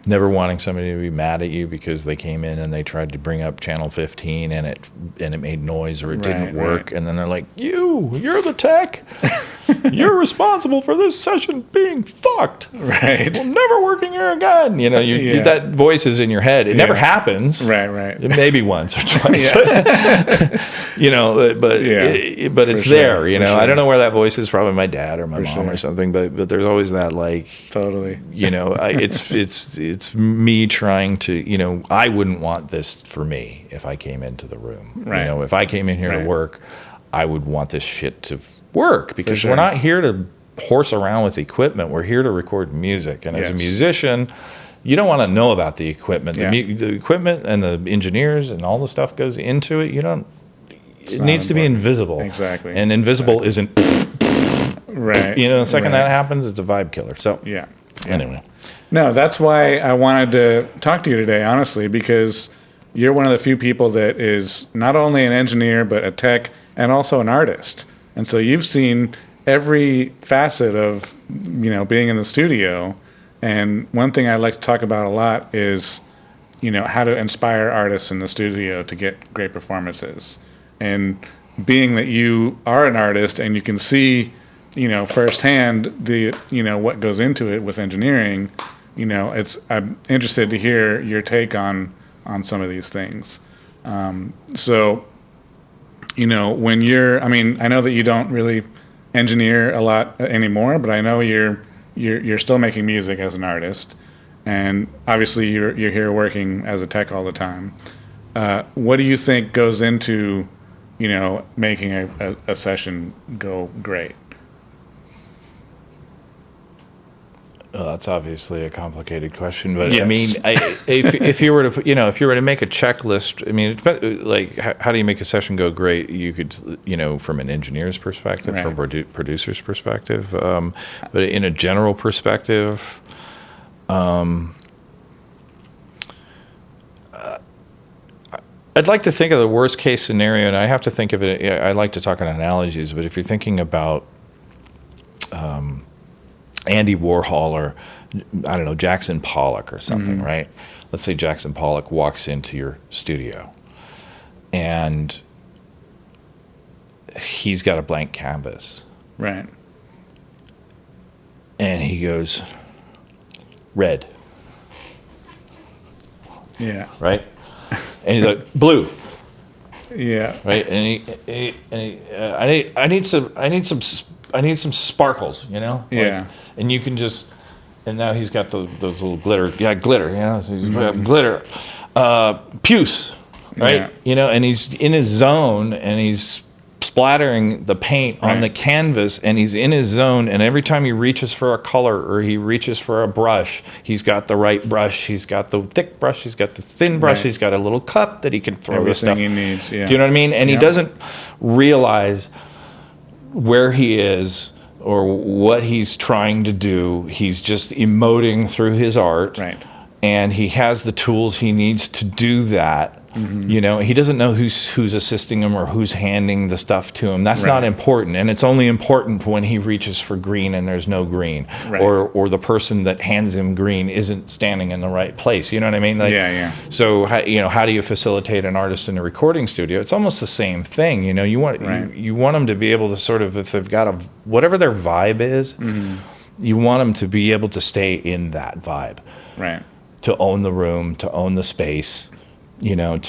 Never wanting somebody to be mad at you because they came in and they tried to bring up channel 15 and it made noise or it didn't work, and then they're like, you're the tech. You're responsible for this session being fucked. Right. We're never working here again. That voice is in your head. It never happens. Right. Maybe once or twice. But it's there. I don't know where that voice is. Probably my dad or my mom or something. But there's always that totally. It's me trying to. I wouldn't want this for me if I came into the room. Right. If I came in here to work, I would want this shit to work, because we're not here to horse around with equipment. We're here to record music, and as a musician, you don't want to know about the equipment. The equipment and the engineers and all the stuff goes into it. It needs to be invisible. Exactly. And invisible isn't. Right. The second that happens, it's a vibe killer. So anyway. No, that's why I wanted to talk to you today, honestly, because you're one of the few people that is not only an engineer but a tech and also an artist. And so you've seen every facet of, being in the studio. And one thing I like to talk about a lot is, how to inspire artists in the studio to get great performances. And being that you are an artist and you can see, firsthand the, what goes into it with engineering, I'm interested to hear your take on some of these things. When you're, I know that you don't really engineer a lot anymore, but I know you're still making music as an artist, and obviously you're here working as a tech all the time. What do you think goes into, making a session go great? That's obviously a complicated question, but yes. If you were to make a checklist, how do you make a session go great? You could, from an engineer's perspective, from a producer's perspective, but in a general perspective, I'd like to think of the worst case scenario, and I have to think of it. I like to talk in analogies, but if you're thinking about Andy Warhol or, I don't know, Jackson Pollock or something, right? Let's say Jackson Pollock walks into your studio and he's got a blank canvas. Right. And he goes, red. Yeah. Right? And he's like, blue. Yeah. Right? And I need some sparkles, Yeah. And you can just, and now he's got those little glitter. Yeah, glitter, So he's got glitter. Puce, right? Yeah. And he's in his zone, and he's splattering the paint on the canvas, and he's in his zone, and every time he reaches for a color or he reaches for a brush, he's got the right brush, he's got the thick brush, he's got the thin brush, he's got a little cup that he can throw the stuff. Everything he needs, yeah. Do you know what I mean? And he doesn't realize where he is or what he's trying to do. He's just emoting through his art. Right. And he has the tools he needs to do that. You know, he doesn't know who's assisting him or who's handing the stuff to him. That's not important, and it's only important when he reaches for green and there's no green, or the person that hands him green isn't standing in the right place. You know what I mean? Like, So how do you facilitate an artist in a recording studio? It's almost the same thing. You know, you want them to be able to sort of, if they've got whatever their vibe is, you want them to be able to stay in that vibe, to own the room, to own the space. You know,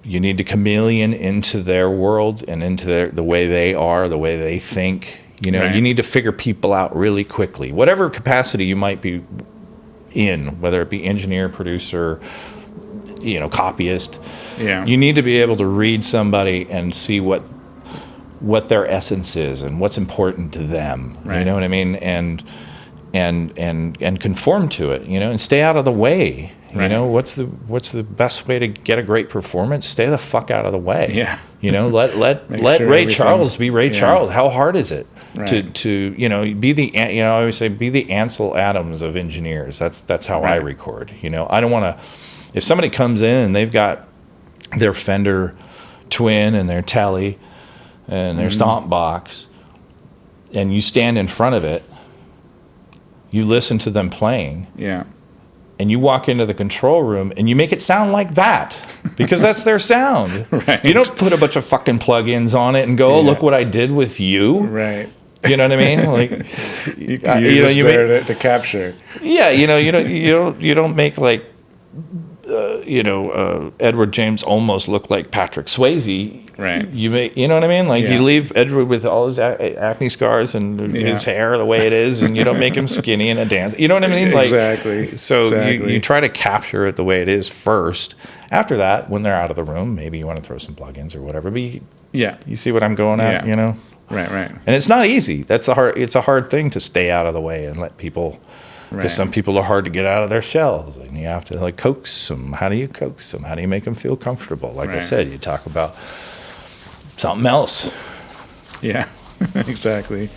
you need to chameleon into their world and into the way they are, the way they think. You know, you need to figure people out really quickly, whatever capacity you might be in, whether it be engineer, producer, you know, copyist. You need to be able to read somebody and see what their essence is and what's important to them. You know what I mean? And conform to it. You know, and stay out of the way. You know, what's the best way to get a great performance? Stay the fuck out of the way. You know, let sure Ray Charles be Ray Charles. How hard is it to you know, be the, you know, I always say be the Ansel Adams of engineers. That's how I record. You know, I don't want to, if somebody comes in and they've got their Fender Twin and their Tele and their Stomp Box, and you stand in front of it, you listen to them playing. And you walk into the control room and you make it sound like that because that's their sound. You don't put a bunch of fucking plugins on it and go, "Oh, look what I did with you." You know what I mean? Like, you make to capture. You don't make like, Edward James almost look like Patrick Swayze. You make, you know what I mean? Like, you leave Edward with all his acne scars and his hair the way it is, and you don't make him skinny in a dance. You know what I mean? Like, So you try to capture it the way it is first. After that, when they're out of the room, maybe you want to throw some plugins or whatever. But you see what I'm going at? You know? And it's not easy. It's a hard thing to stay out of the way and let people. Because some people are hard to get out of their shells, and you have to like coax them. How do you coax them? How do you make them feel comfortable? Like I said, you talk about something else. Exactly.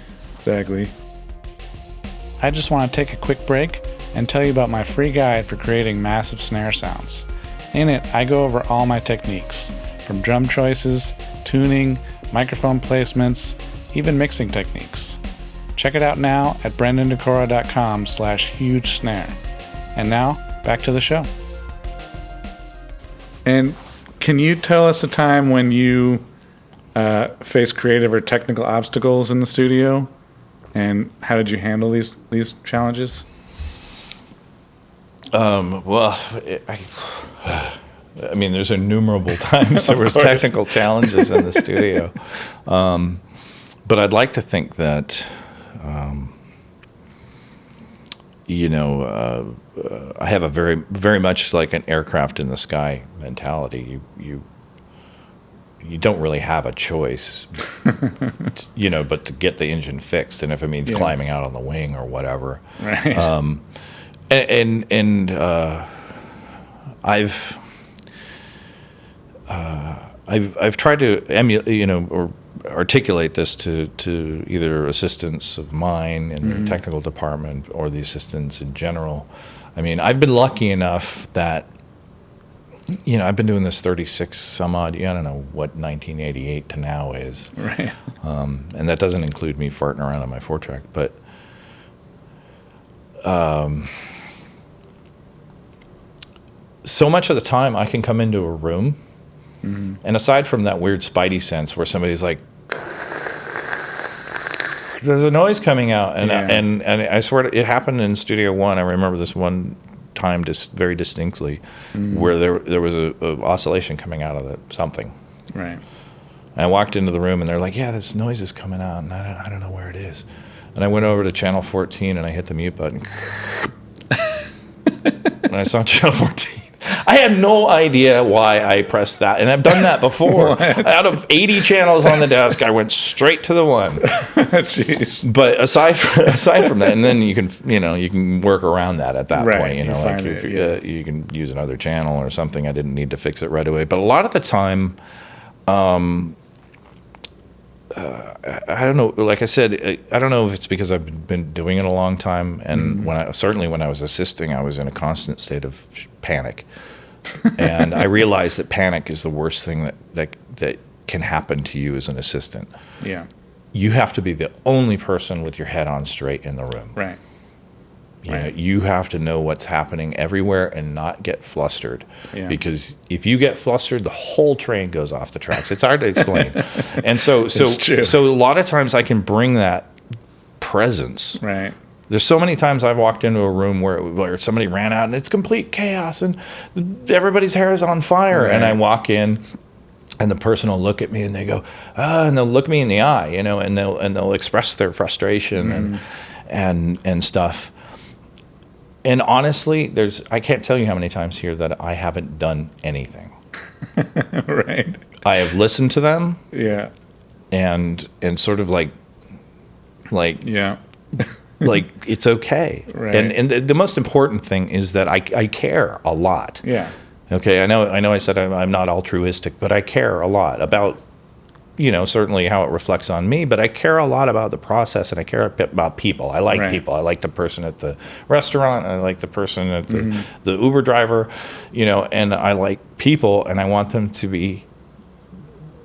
I just want to take a quick break and tell you about my free guide for creating massive snare sounds. In it, I go over all my techniques, from drum choices, tuning, microphone placements, even mixing techniques. Check it out now at brendandecora.com/huge-snare. And now, back to the show. And can you tell us a time when you faced creative or technical obstacles in the studio? And how did you handle these challenges? Well, I mean, there's innumerable times there was technical challenges in the studio. But I'd like to think that... I have a very, very much like an aircraft in the sky mentality. You don't really have a choice, but to get the engine fixed, and if it means climbing out on the wing or whatever. I've tried to emulate, or articulate this to either assistants of mine in the technical department or the assistants in general. I mean, I've been lucky enough that, I've been doing this 36 some odd, I don't know what 1988 to now is. And that doesn't include me farting around on my 4-track, but so much of the time I can come into a room, and aside from that weird spidey sense where somebody's like, there's a noise coming out, and I swear it happened in Studio One. I remember this one time very distinctly, where there was a oscillation coming out of something. And I walked into the room, and they're like, "Yeah, this noise is coming out, and I don't know where it is." And I went over to channel 14, and I hit the mute button, and I saw channel 14. I had no idea why I pressed that, and I've done that before. Out of 80 channels on the desk, I went straight to the one. Jeez. But aside from that, and then you can work around that at that point. Like if you can use another channel or something. I didn't need to fix it right away. But a lot of the time, I don't know. Like I said, I don't know if it's because I've been doing it a long time, and when I was assisting, I was in a constant state of panic, and I realized that panic is the worst thing that can happen to you as an assistant. Yeah, you have to be the only person with your head on straight in the room. Right. You have to know what's happening everywhere and not get flustered. Yeah. Because if you get flustered, the whole train goes off the tracks. It's hard to explain. And so a lot of times I can bring that presence. Right. There's so many times I've walked into a room where somebody ran out and it's complete chaos and everybody's hair is on fire. Right. And I walk in and the person will look at me and they go, and they'll look me in the eye, and they'll express their frustration and stuff. And honestly, I can't tell you how many times here that I haven't done anything. Right. I have listened to them. Yeah. And sort of like yeah. like it's okay. Right. And the most important thing is that I care a lot. Yeah. Okay. I know I said I'm not altruistic, but I care a lot about certainly how it reflects on me, but I care a lot about the process and I care about people. I like people. I like the person at the restaurant. I like the person at the Uber driver, and I like people and I want them to be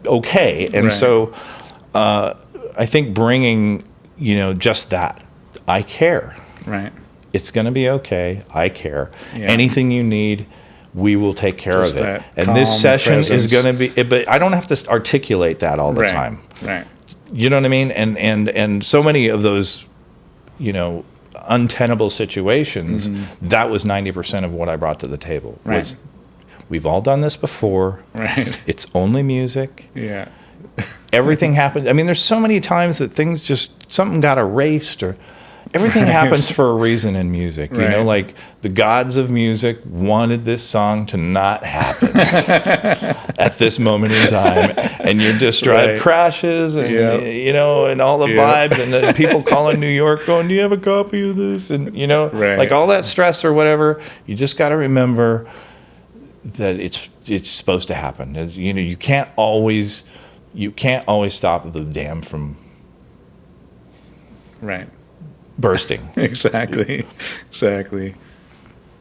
okay. And so I think bringing, just that, I care. Right. It's going to be okay. I care. Yeah. Anything you need, we will take care Just of it. And calm this session presence. is going to be, but I don't have to articulate that all the time. Right. You know what I mean? And so many of those, untenable situations, that was 90% of what I brought to the table. Right. Was, we've all done this before. Right. It's only music. Yeah. Everything happens. I mean, there's so many times that something got erased or everything happens for a reason in music. Like the gods of music wanted this song to not happen at this moment in time. And your disk drive crashes and, and all the vibes and the people calling New York going, do you have a copy of this? And, like all that stress or whatever, you just got to remember that it's supposed to happen. You can't always stop the dam from bursting. Exactly.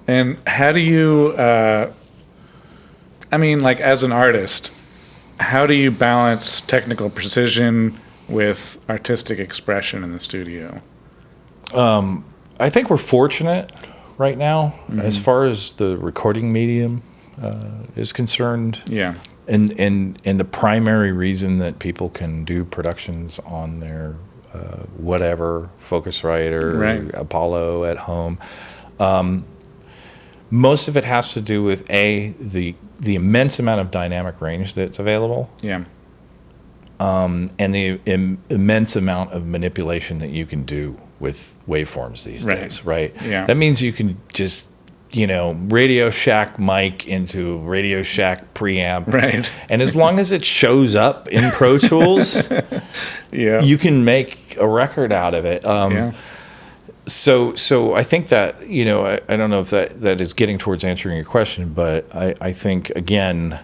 And how do you, as an artist, how do you balance technical precision with artistic expression in the studio? I think we're fortunate right now as far as the recording medium is concerned. Yeah. And the primary reason that people can do productions on their whatever, Focusrite, Apollo at home. Most of it has to do with the immense amount of dynamic range that's available. Yeah. And the immense amount of manipulation that you can do with waveforms these days, right? Yeah. That means you can just Radio Shack mic into Radio Shack preamp. Right. And as long as it shows up in Pro Tools, you can make a record out of it. So I think that, I don't know if that is getting towards answering your question, but I think, again,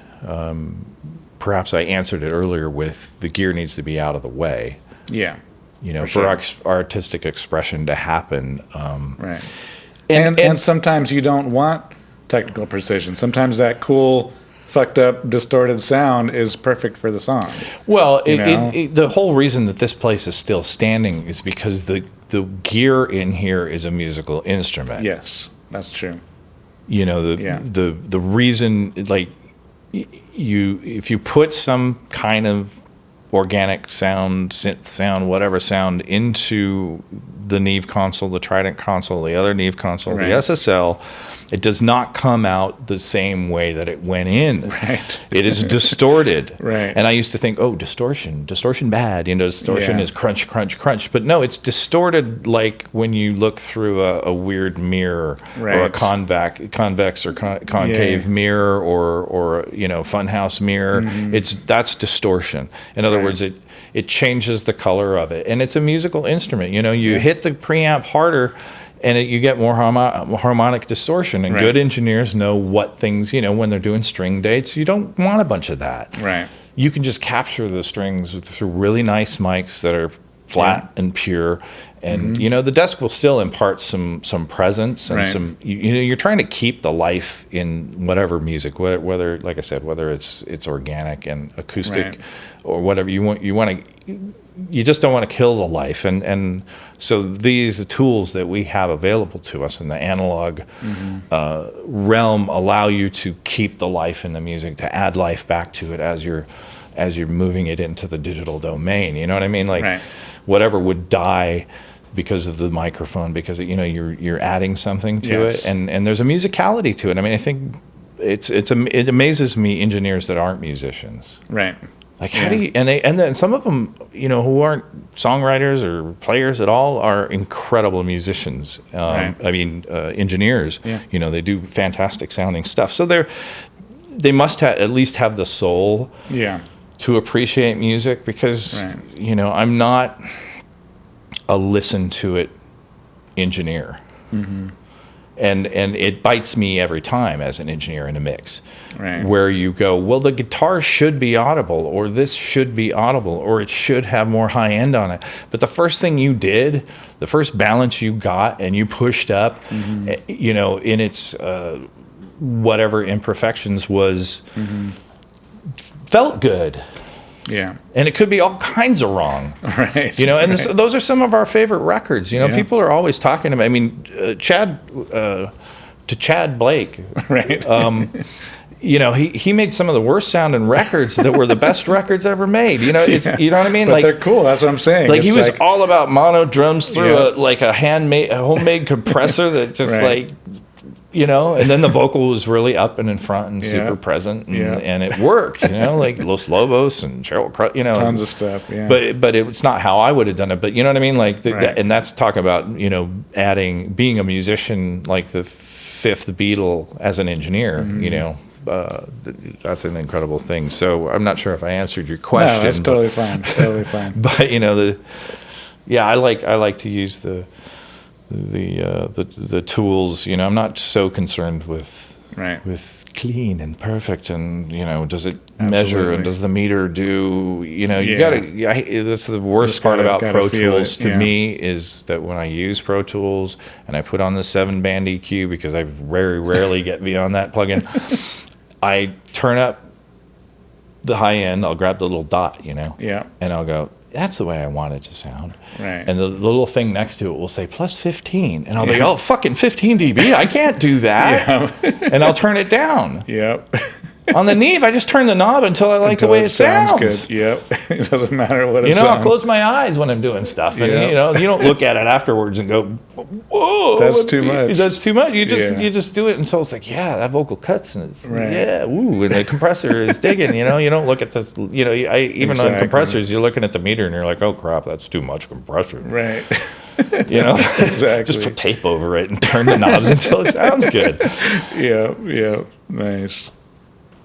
perhaps I answered it earlier with the gear needs to be out of the way. Yeah. For our artistic expression to happen. Right. And sometimes you don't want technical precision. Sometimes that cool, fucked up, distorted sound is perfect for the song. Well, the whole reason that this place is still standing is because the gear in here is a musical instrument. Yes, that's true. The reason, like, if you put some kind of organic sound, synth sound, whatever sound into the Neve console, the Trident console, the other Neve console, Right. the SSL, it does not come out the same way that it went in. Right. It is distorted. Right. And I used to think, oh, distortion bad. Distortion Yeah. is crunch, crunch, crunch. But no, it's distorted like when you look through a weird mirror, or a Right. convex or concave mirror, or funhouse mirror. That's distortion. In other Right. words, it changes the color of it, and it's a musical instrument. You hit the preamp harder, and you get more harmonic distortion. And Right. good engineers know what things, when they're doing string dates, you don't want a bunch of that. Right. You can just capture the strings through really nice mics that are flat and pure. And the desk will still impart some presence and Right. some. You're trying to keep the life in whatever music, whether like I said, whether it's organic and acoustic, Right. or whatever you want. You just don't want to kill the life. And so the tools that we have available to us in the analog realm allow you to keep the life in the music, to add life back to it as you're moving it into the digital domain. You know what I mean? Like Right. whatever would die because of the microphone, because you're adding something to Yes. it, and there's a musicality to it. I mean, I think it amazes me, engineers that aren't musicians. Right. Like how do you, and then some of them, who aren't songwriters or players at all, are incredible musicians. Right. I mean, engineers. Yeah. They do fantastic sounding stuff. So they must at least have the soul Yeah. to appreciate music, because Right. I'm not a listen to it engineer. And it bites me every time as an engineer in a mix, Right. where you go, well, the guitar should be audible, or this should be audible, or it should have more high end on it. But the first thing you did, the first balance you got and you pushed up, in its whatever imperfections was, felt good. Yeah. And it could be all kinds of wrong. Right. And those are some of our favorite records. People are always talking about, to Chad Blake, Right. he made some of the worst sounding records that were the best records ever made. You know what I mean? But they're cool. That's what I'm saying. Like It's he was all about mono drums through a homemade compressor that just Right. and then the vocal was really up and in front and super present, and it worked, like Los Lobos and Cheryl Crow, tons of stuff. Yeah. but it's not how I would have done it. But you know what I mean? Like, Right. and that's talking about, being a musician, like the fifth Beatle as an engineer, that's an incredible thing. So I'm not sure if I answered your question. No, that's totally fine. Totally fine. But I like to use the tools. I'm not so concerned with Right. with clean and perfect, and does it measure, Absolutely. and does the meter do? You Yeah. gotta. That's the worst Just part about gotta Pro feel Tools it, to yeah. me, is that when I use Pro Tools and I put on the 7-band EQ, because I very rarely get beyond that plugin, I turn up the high end. I'll grab the little dot, Yeah. and I'll go, that's the way I want it to sound. Right. And the little thing next to it will say plus 15. And I'll be, oh, fucking 15 dB. I can't do that. And I'll turn it down. Yep. On the Neve, I just turn the knob until I like the way it sounds. good. Yep. It doesn't matter what it I'll sounds. close my eyes when I'm doing stuff. And, Yeah. you don't look at it afterwards and go, whoa. That's too much. That's too much. You Yeah. just do it until it's like, yeah, that vocal cuts. And it's, Right. yeah, ooh, and the compressor is digging, You don't look at the, even on Exactly. compressors, you're looking at the meter and you're like, oh, crap, that's too much compression. Right. Just Exactly. put tape over it and turn the knobs until it sounds good. Yeah. Yeah. Nice.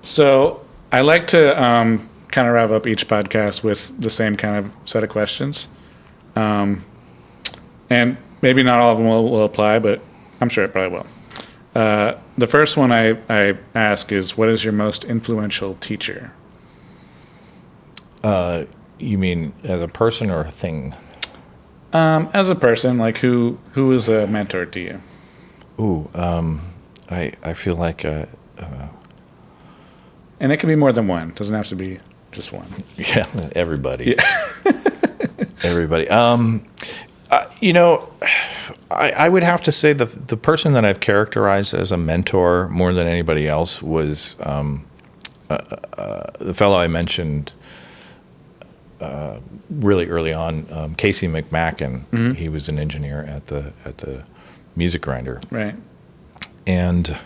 So I like to kind of wrap up each podcast with the same kind of set of questions. And maybe not all of them will apply, but I'm sure it probably will. The first one I ask is, what is your most influential teacher? You mean as a person or a thing? As a person, like who is a mentor to you? Ooh, I feel like And it can be more than one. It doesn't have to be just one. yeah, everybody. Yeah. Everybody. I would have to say the person that I've characterized as a mentor more than anybody else was the fellow I mentioned really early on, Casey McMacken. He was an engineer at the Music Grinder, Right. and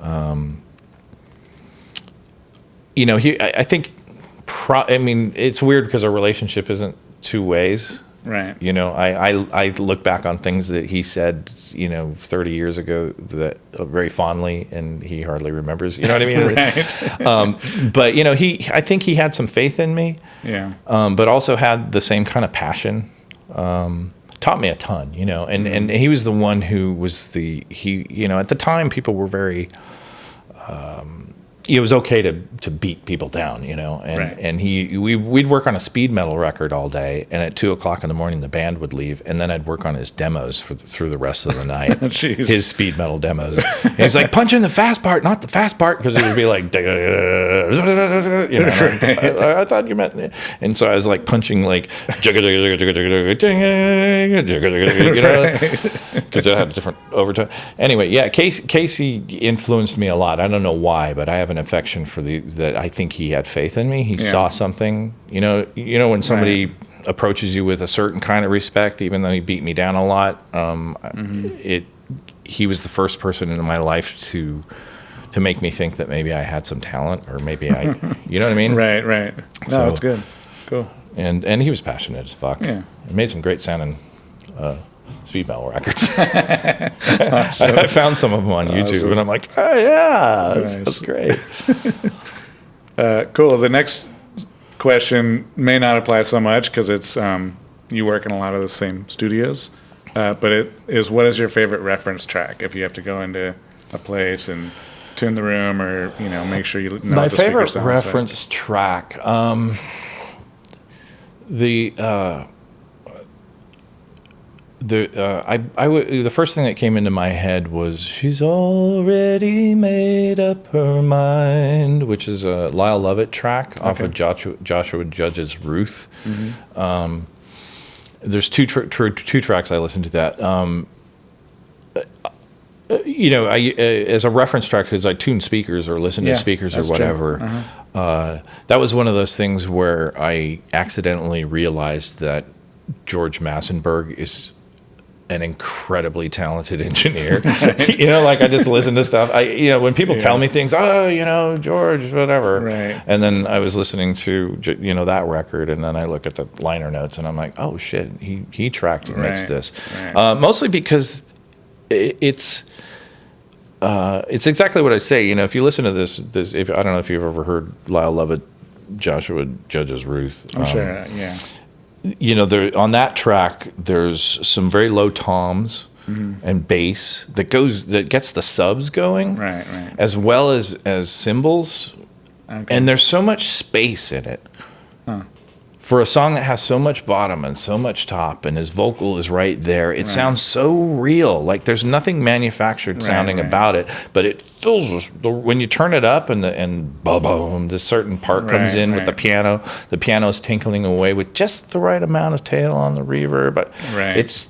I think, it's weird because our relationship isn't two ways. Right. I look back on things that he said, 30 years ago that very fondly, and he hardly remembers. You know what I mean? Right. But I think he had some faith in me. Yeah. But also had the same kind of passion. Taught me a ton. And he was the one who was at the time people were very. It was okay to beat people down, Right. and we'd work on a speed metal record all day, and at 2:00 in the morning the band would leave, and then I'd work on his demos through the rest of the night. Jeez. His speed metal demos. And he's like, punch in the fast part, not the fast part, because it would be like, I thought you meant, and so I was like punching like, because it had a different overtone. Anyway, yeah, Casey influenced me a lot. I don't know why, but I have an affection for that. I think he had faith in me. He saw something. When somebody approaches you with a certain kind of respect, even though he beat me down a lot, he was the first person in my life to make me think that maybe I had some talent, or maybe I, you know what I mean? Right. No, So, that's good. Cool. And he was passionate as fuck. Yeah. He made some great sounding speed metal records. I found some of them on YouTube, and I'm like, oh yeah, that's great. Cool. The next question may not apply so much because it's you work in a lot of the same studios, but it is, what is your favorite reference track if you have to go into a place and tune the room, or make sure you know My what the speaker favorite sounds reference track, the first thing that came into my head was "She's Already Made Up Her Mind," which is a Lyle Lovett track off of Joshua Judge's Ruth. There's two tracks I listen to that. As a reference track, because I tune speakers or listen to speakers or whatever. That was one of those things where I accidentally realized that George Massenburg is an incredibly talented engineer. I just listen to stuff. When people tell me things, George, whatever. Right. And then I was listening to, that record, and then I look at the liner notes, and I'm like, oh shit, he tracked and mixed this. Right. Mostly because it's exactly what I say. If you listen to this, I don't know if you've ever heard Lyle Lovett, Joshua Judge's Ruth. I'm sure, yeah. There on that track, there's some very low toms and bass that gets the subs going, Right. as well as cymbals, Okay. and there's so much space in it. For a song that has so much bottom and so much top, and his vocal is right there, it sounds so real. Like there's nothing manufactured sounding about it, but it feels when you turn it up and boom, this certain part comes in with the piano. The piano's tinkling away with just the right amount of tail on the reverb, but it's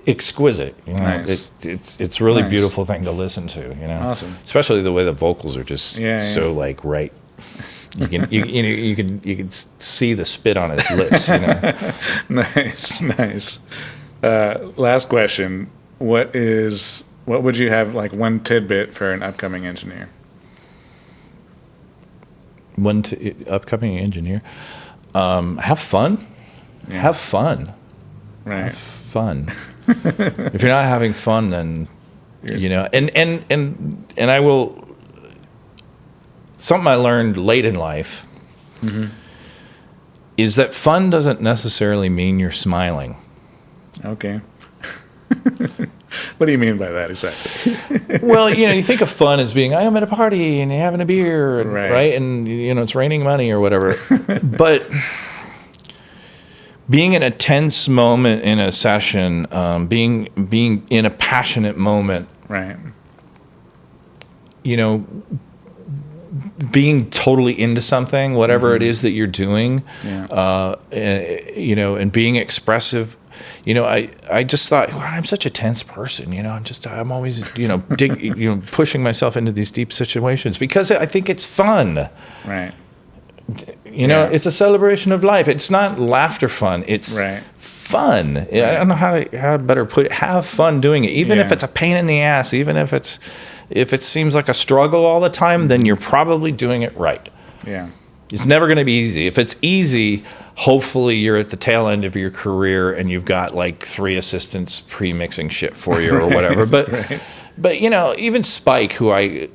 exquisite. Nice. It's really beautiful thing to listen to. Awesome. Especially the way the vocals are just so like right. You can see the spit on his lips. Nice. Last question: what would you have, like, one tidbit for an upcoming engineer? Upcoming engineer, have fun. Yeah. Have fun. Right. Have fun. If you're not having fun, then and I will. Something I learned late in life is that fun doesn't necessarily mean you're smiling. Okay. What do you mean by that exactly? Well, you think of fun as being, I'm at a party and you're having a beer, and, right? And it's raining money or whatever. But being in a tense moment in a session, being in a passionate moment, right? Being totally into something, whatever it is that you're doing, and being expressive. I just thought, wow, I'm such a tense person. I'm always, pushing myself into these deep situations because I think it's fun. Right. You know, it's a celebration of life. It's not laughter fun. It's fun. Right. I don't know how better put it. Have fun doing it, even if it's a pain in the ass. Even if it seems like a struggle all the time, then you're probably doing it right. Yeah. It's never going to be easy. If it's easy, hopefully you're at the tail end of your career and you've got like 3 assistants pre-mixing shit for you or whatever. But but you know, even Spike, who I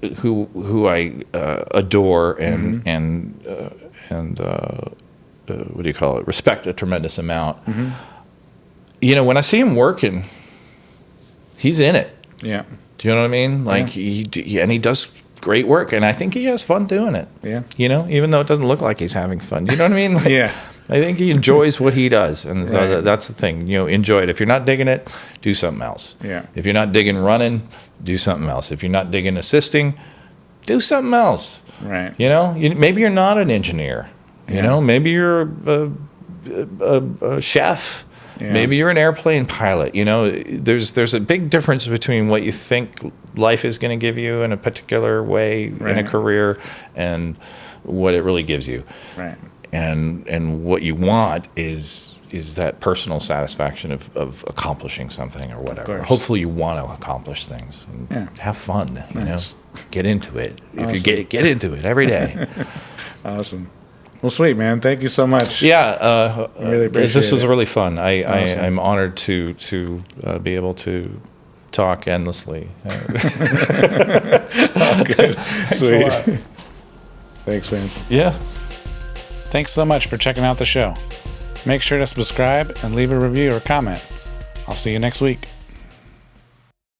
adore and what do you call it? Respect a tremendous amount. Mm-hmm. You know, when I see him working, he's in it. Yeah. Do you know what I mean? Like he does great work, and I think he has fun doing it. Yeah. You know, even though it doesn't look like he's having fun. You know what I mean? Like, yeah. I think he enjoys what he does, and that's the thing. You know, enjoy it. If you're not digging it, do something else. Yeah. If you're not digging running, do something else. If you're not digging assisting, do something else. Right. You know, maybe you're not an engineer. You know, maybe you're a chef. Yeah. Maybe you're an airplane pilot. You know, there's a big difference between what you think life is going to give you in a particular way in a career and what it really gives you. Right. And what you want is that personal satisfaction of accomplishing something or whatever. Hopefully you want to accomplish things and have fun. Nice. You know, get into it. Awesome. If you get into it every day. Awesome. Well, sweet, man. Thank you so much. Yeah, I really appreciate this was it. really fun. I'm Awesome. honored to be able to talk endlessly. Oh, good. Sweet. Thanks, man. Yeah. Thanks so much for checking out the show. Make sure to subscribe and leave a review or comment. I'll see you next week.